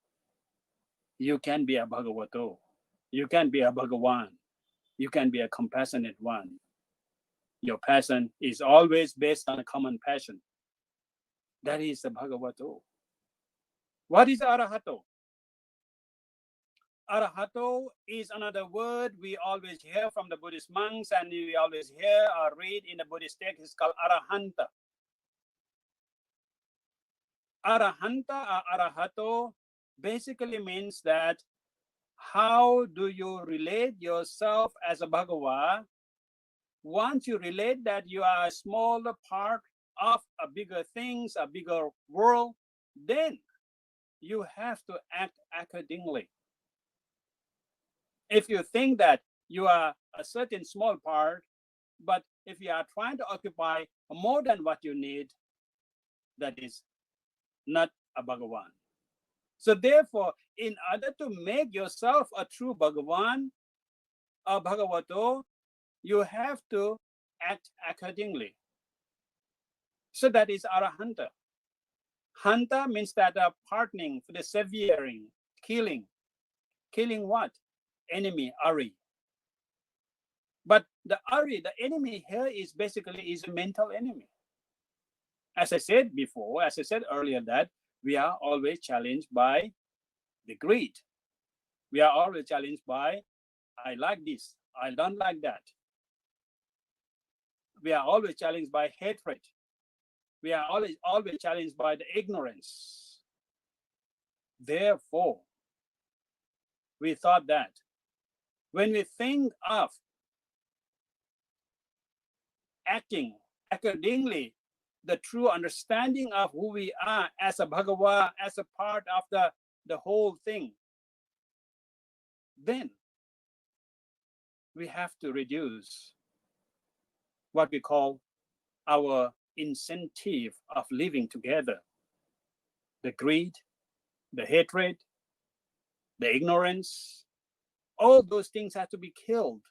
you can be a Bhagavato. You can be a Bhagavan. You can be a compassionate one. Your passion is always based on a common passion. That is the Bhagavato. What is Arahato? Arahato is another word we always hear from the Buddhist monks, and we always hear or read in the Buddhist text. It's called Arahantha. Arahantha or Arahato basically means that how do you relate yourself as a Bhagava? Once you relate that you are a smaller part of a bigger things, a bigger world, then you have to act accordingly. If you think that you are a certain small part, but if you are trying to occupy more than what you need, that is not a Bhagavan. So therefore, in order to make yourself a true Bhagavan, a Bhagavato, you have to act accordingly. So that is Arahantha. Hanta means that pardoning, the severing, killing. Killing what? Enemy, Ari. But the Ari, the enemy here is basically a mental enemy. As I said before, as I said earlier, that we are always challenged by the greed. We are always challenged by, I like this, I don't like that. We are always challenged by hatred. We are always challenged by the ignorance. Therefore, we thought that when we think of acting accordingly, the true understanding of who we are as a Bhagava, as a part of the whole thing, then we have to reduce what we call our incentive of living together. The greed, the hatred, the ignorance, all those things have to be killed.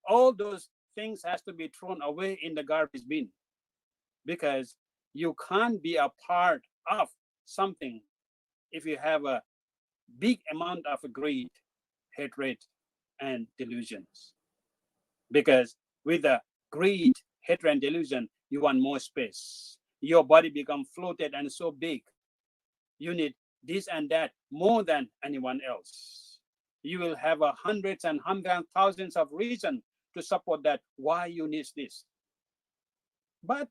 All those things have to be thrown away in the garbage bin, because you can't be a part of something if you have a big amount of greed, hatred, and delusions. Because with the greed, hatred, and delusion, you want more space. Your body becomes floated and so big. You need this and that more than anyone else. You will have hundreds and thousands of reasons to support that why you need this. But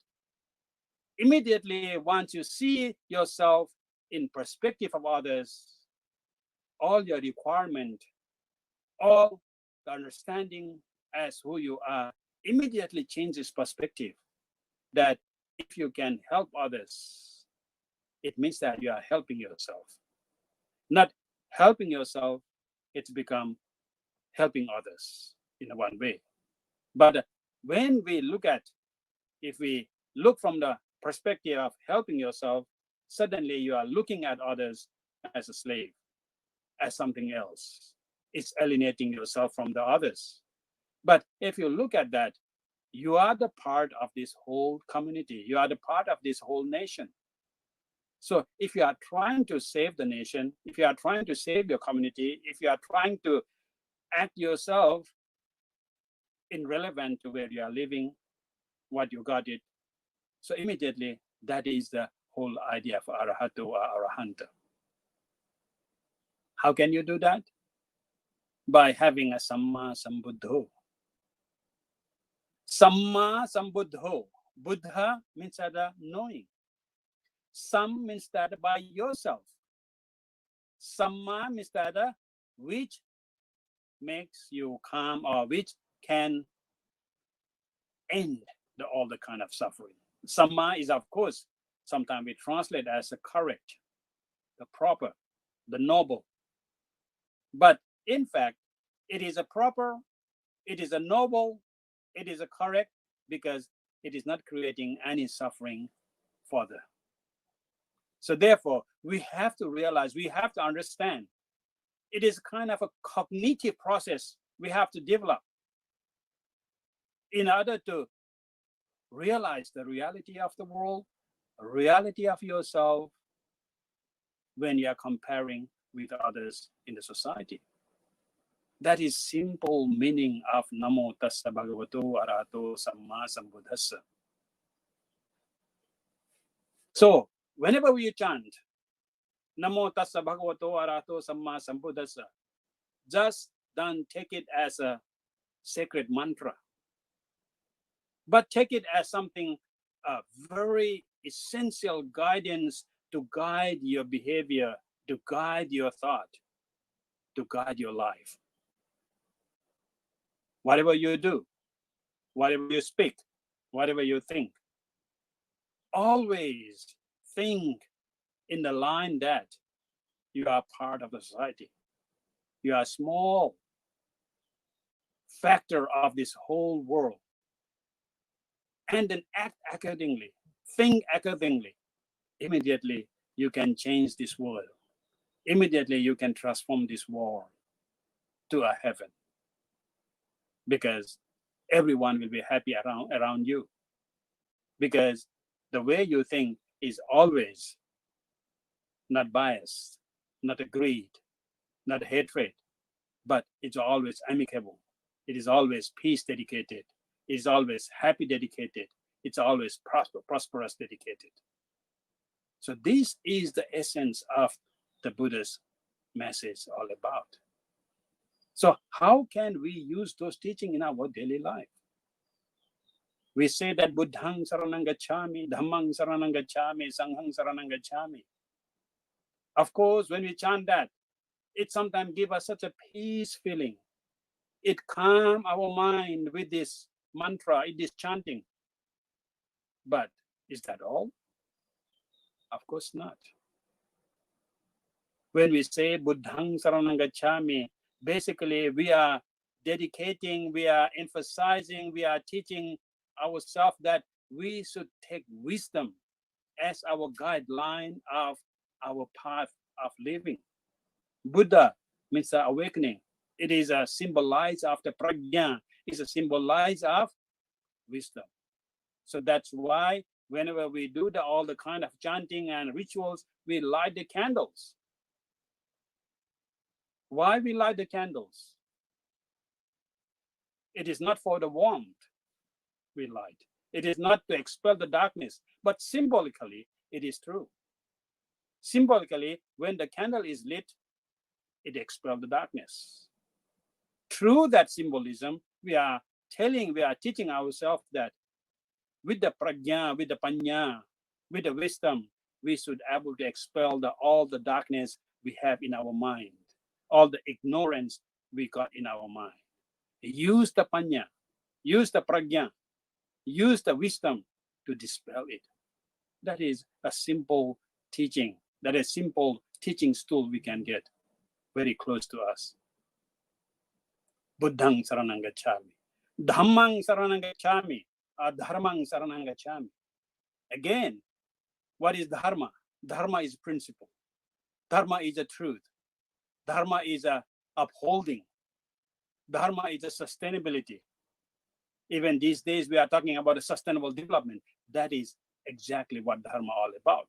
immediately, once you see yourself in perspective of others, all your requirement, all the understanding as who you are immediately changes perspective. That if you can help others, it means that you are helping yourself. Not helping yourself, it's become helping others in one way. But when we look at, if we look from the perspective of helping yourself, suddenly you are looking at others as a slave, as something else. It's alienating yourself from the others. But if you look at that, you are the part of this whole community. You are the part of this whole nation. So if you are trying to save the nation, if you are trying to save your community, if you are trying to act yourself irrelevant to where you are living, what you got it, so immediately that is the whole idea of Arahato or Arahantha. How can you do that? By having a Samma Sambuddho. Samma Sambuddho. Buddha means that knowing. Sam means that by yourself. Samma means that which makes you calm or which can end all the kind of suffering. Samma is, of course, sometimes we translate as the correct, the proper, the noble. But in fact, it is a proper, it is a noble, it is a correct, because it is not creating any suffering further. So therefore, we have to realize, we have to understand, it is kind of a cognitive process we have to develop in order to realize the reality of the world, reality of yourself, when you are comparing with others in the society. That is simple meaning of Namo Tassa Bhagavato Arahato Samma Sambuddhassa. So whenever we chant Namo Tassa Bhagavato Arahato Samma Sambuddhassa, just don't take it as a sacred mantra, but take it as something very essential guidance to guide your behavior, to guide your thought, to guide your life. Whatever you do, whatever you speak, whatever you think, always think in the line that you are part of the society. You are a small factor of this whole world. And then act accordingly, think accordingly. Immediately, you can change this world. Immediately, you can transform this world to a heaven. Because everyone will be happy around you. Because the way you think is always not biased, not a greed, not a hatred, but it's always amicable. It is always peace dedicated. It is always happy dedicated. It's always prosperous dedicated. So this is the essence of the Buddha's message all about. So how can we use those teachings in our daily life? We say that Buddhang saranang gacchami, Dhammang saranang gacchami, Sanghang saranang gacchami. Of course, when we chant that, it sometimes gives us such a peace feeling. It calms our mind with this mantra, it is chanting. But is that all? Of course not. When we say Buddhang saranang gacchami, basically we are dedicating, we are emphasizing, we are teaching ourselves that we should take wisdom as our guideline of our path of living. Buddha means awakening. It is a symbolize of the prajna. It's a symbolize of wisdom. So that's why whenever we do all the kind of chanting and rituals, we light the candles. Why we light the candles? It is not for the warmth we light. It is not to expel the darkness, but symbolically, it is true. Symbolically, when the candle is lit, it expels the darkness. Through that symbolism, we are teaching ourselves that with the prajna, with the panya, with the wisdom, we should be able to expel all the darkness we have in our mind, all the ignorance we got in our mind. Use the panya, use the prajna, use the wisdom to dispel it. That is a simple teaching. That is a simple teaching tool we can get very close to us. Buddhang saranang gacchami, Dhammang saranang gacchami, Dharmang saranang gacchami. Again, what is Dharma? Dharma is principle. Dharma is a truth. Dharma is a upholding. Dharma is a sustainability. Even these days, we are talking about a sustainable development. That is exactly what Dharma all about.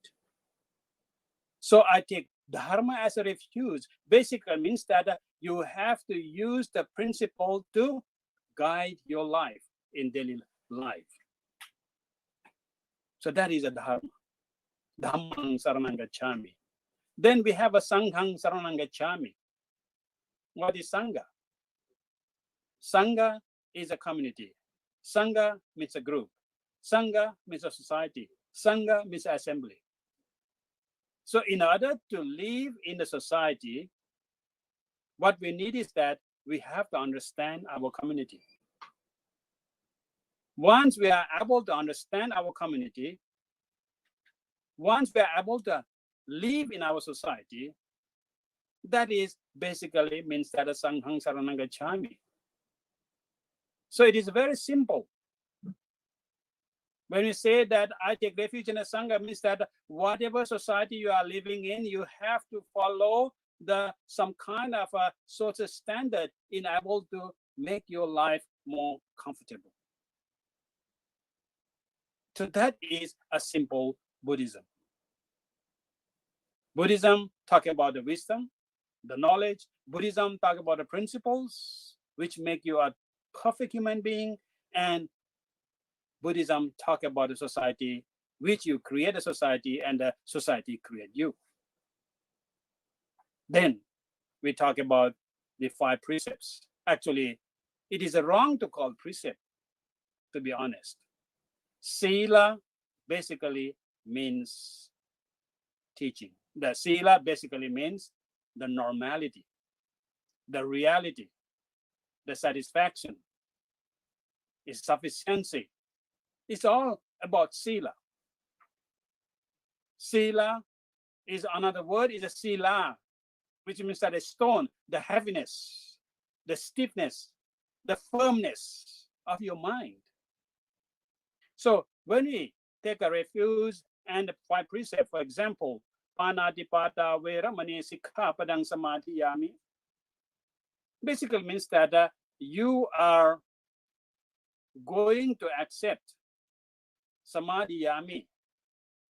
So I take Dharma as a refuge. Basically means that you have to use the principle to guide your life in daily life. So that is a Dharma. Dhammang saranang gacchami. Then we have a Sanghang saranang gacchami. What is Sangha? Sangha is a community. Sangha means a group. Sangha means a society. Sangha means assembly. So in order to live in the society, what we need is that we have to understand our community. Once we are able to understand our community, once we are able to live in our society, that is basically means that a Sanghang Saranang Gacchami. So it is very simple. When you say that I take refuge in a Sangha, means that whatever society you are living in, you have to follow some kind of a social standard in able to make your life more comfortable. So that is a simple Buddhism. Buddhism talk about the wisdom, the knowledge. Buddhism talk about the principles which make you a perfect human being, and Buddhism talk about the society which you create a society and the society create you. Then we talk about the 5 precepts. Actually, it is wrong to call precept, to be honest. Sila basically means teaching. The sila basically means the normality, the reality, the satisfaction, its sufficiency. It's all about sila. Sila is another word, is a sila, which means that a stone, the heaviness, the stiffness, the firmness of your mind. So when we take a refuge and the 5 precepts, for example, Panatipata Veramani Sikha Padang Samadhiyami, basically means that you are going to accept Samadhiyami.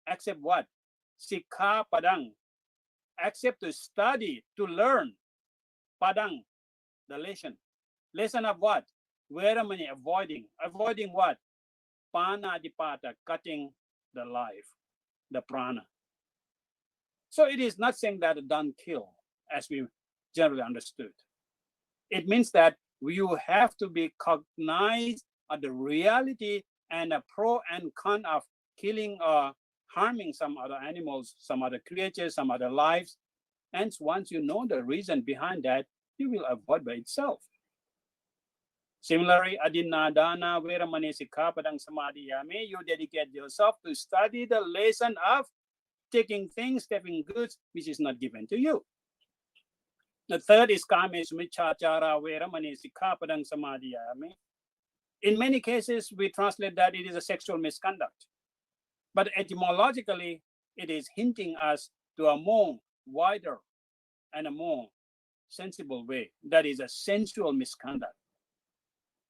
Accept what? Sikha Padang. Accept to study, to learn. Padang, the lesson. Lesson of what? Veramani, avoiding. Avoiding what? Panatipata, cutting the life, the prana. So it is not saying that don't kill, as we generally understood. It means that you have to be cognized of the reality and a pro and con of killing or harming some other animals, some other creatures, some other lives. And once you know the reason behind that, you will avoid by itself. Similarly, Adinadana Veramani Sikha Padang Samadhiyami, you dedicate yourself to study the lesson of taking things, taking goods, which is not given to you. The third is Kamesu Michachara Veramani Sikha Padang Samadhiyami. In many cases, we translate that it is a sexual misconduct. But etymologically, it is hinting us to a more wider and a more sensible way. That is a sensual misconduct.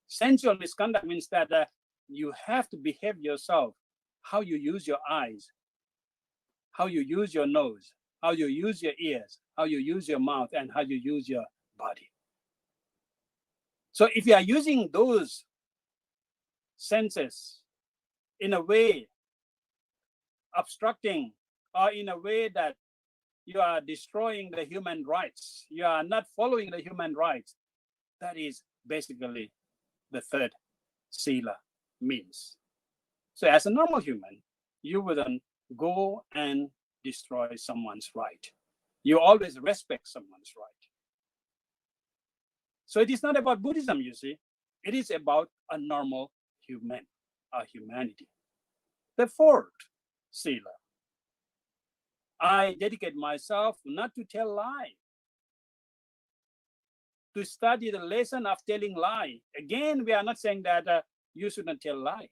Sensual misconduct means that you have to behave yourself, how you use your eyes, how you use your nose, how you use your ears, how you use your mouth, and how you use your body. So if you are using those senses in a way obstructing or in a way that you are destroying the human rights, you are not following the human rights, that is basically the third sila means. So as a normal human, you wouldn't go and destroy someone's right. You always respect someone's right. So it is not about Buddhism, you see. It is about a normal humanity. The fourth sila. I dedicate myself not to tell lie, to study the lesson of telling lie. Again, we are not saying that you shouldn't tell lie,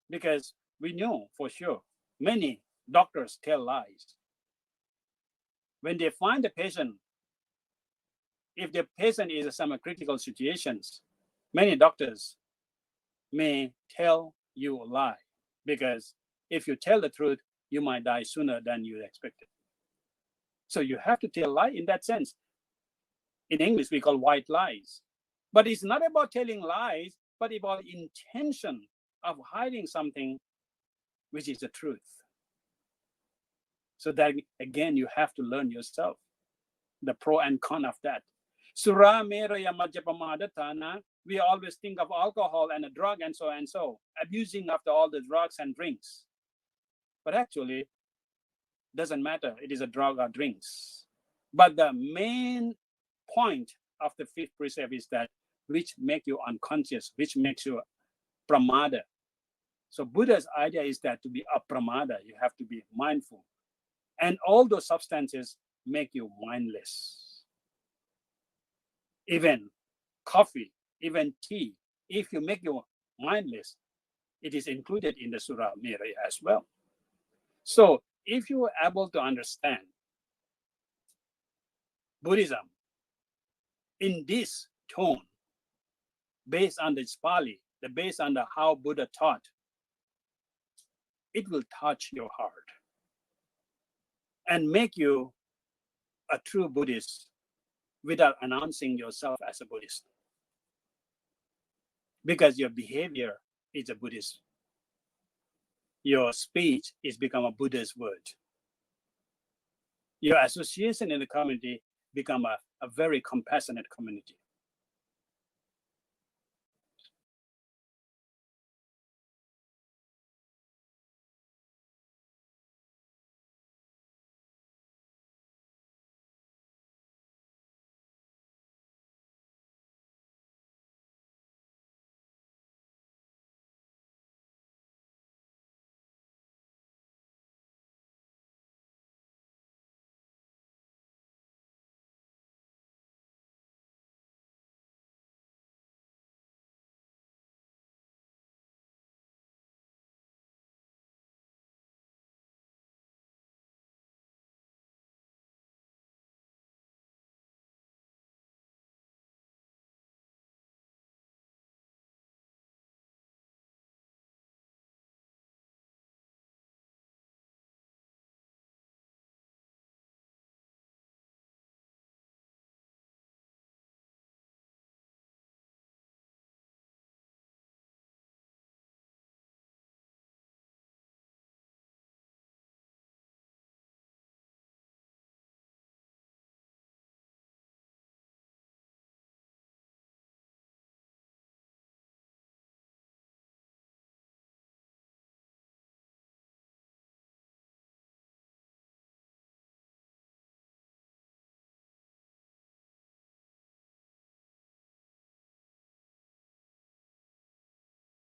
because we know for sure many doctors tell lies. When they find the patient, if the patient is in some critical situations, many doctors may tell you a lie, because if you tell the truth, you might die sooner than you expected. So you have to tell lie in that sense. In English, we call white lies. But it's not about telling lies, but about intention of hiding something which is the truth. So that, again, you have to learn yourself, the pro and con of that. Sura meraya majapamadatana, we always think of alcohol and a drug and so, abusing after all the drugs and drinks. but actually doesn't matter. It is a drug or drinks. But the main point of the fifth precept is that which make you unconscious, which makes you pramada. So Buddha's idea is that to be apramada, you have to be mindful. And all those substances make you mindless. Even coffee, even tea, if you make you mindless, it is included in the Surah Mira as well. So if you are able to understand Buddhism in this tone, based on the Pali, based on how Buddha taught, it will touch your heart and make you a true Buddhist without announcing yourself as a Buddhist. Because your behavior is a Buddhist. Your speech is become a Buddha's word. Your association in the community become a very compassionate community.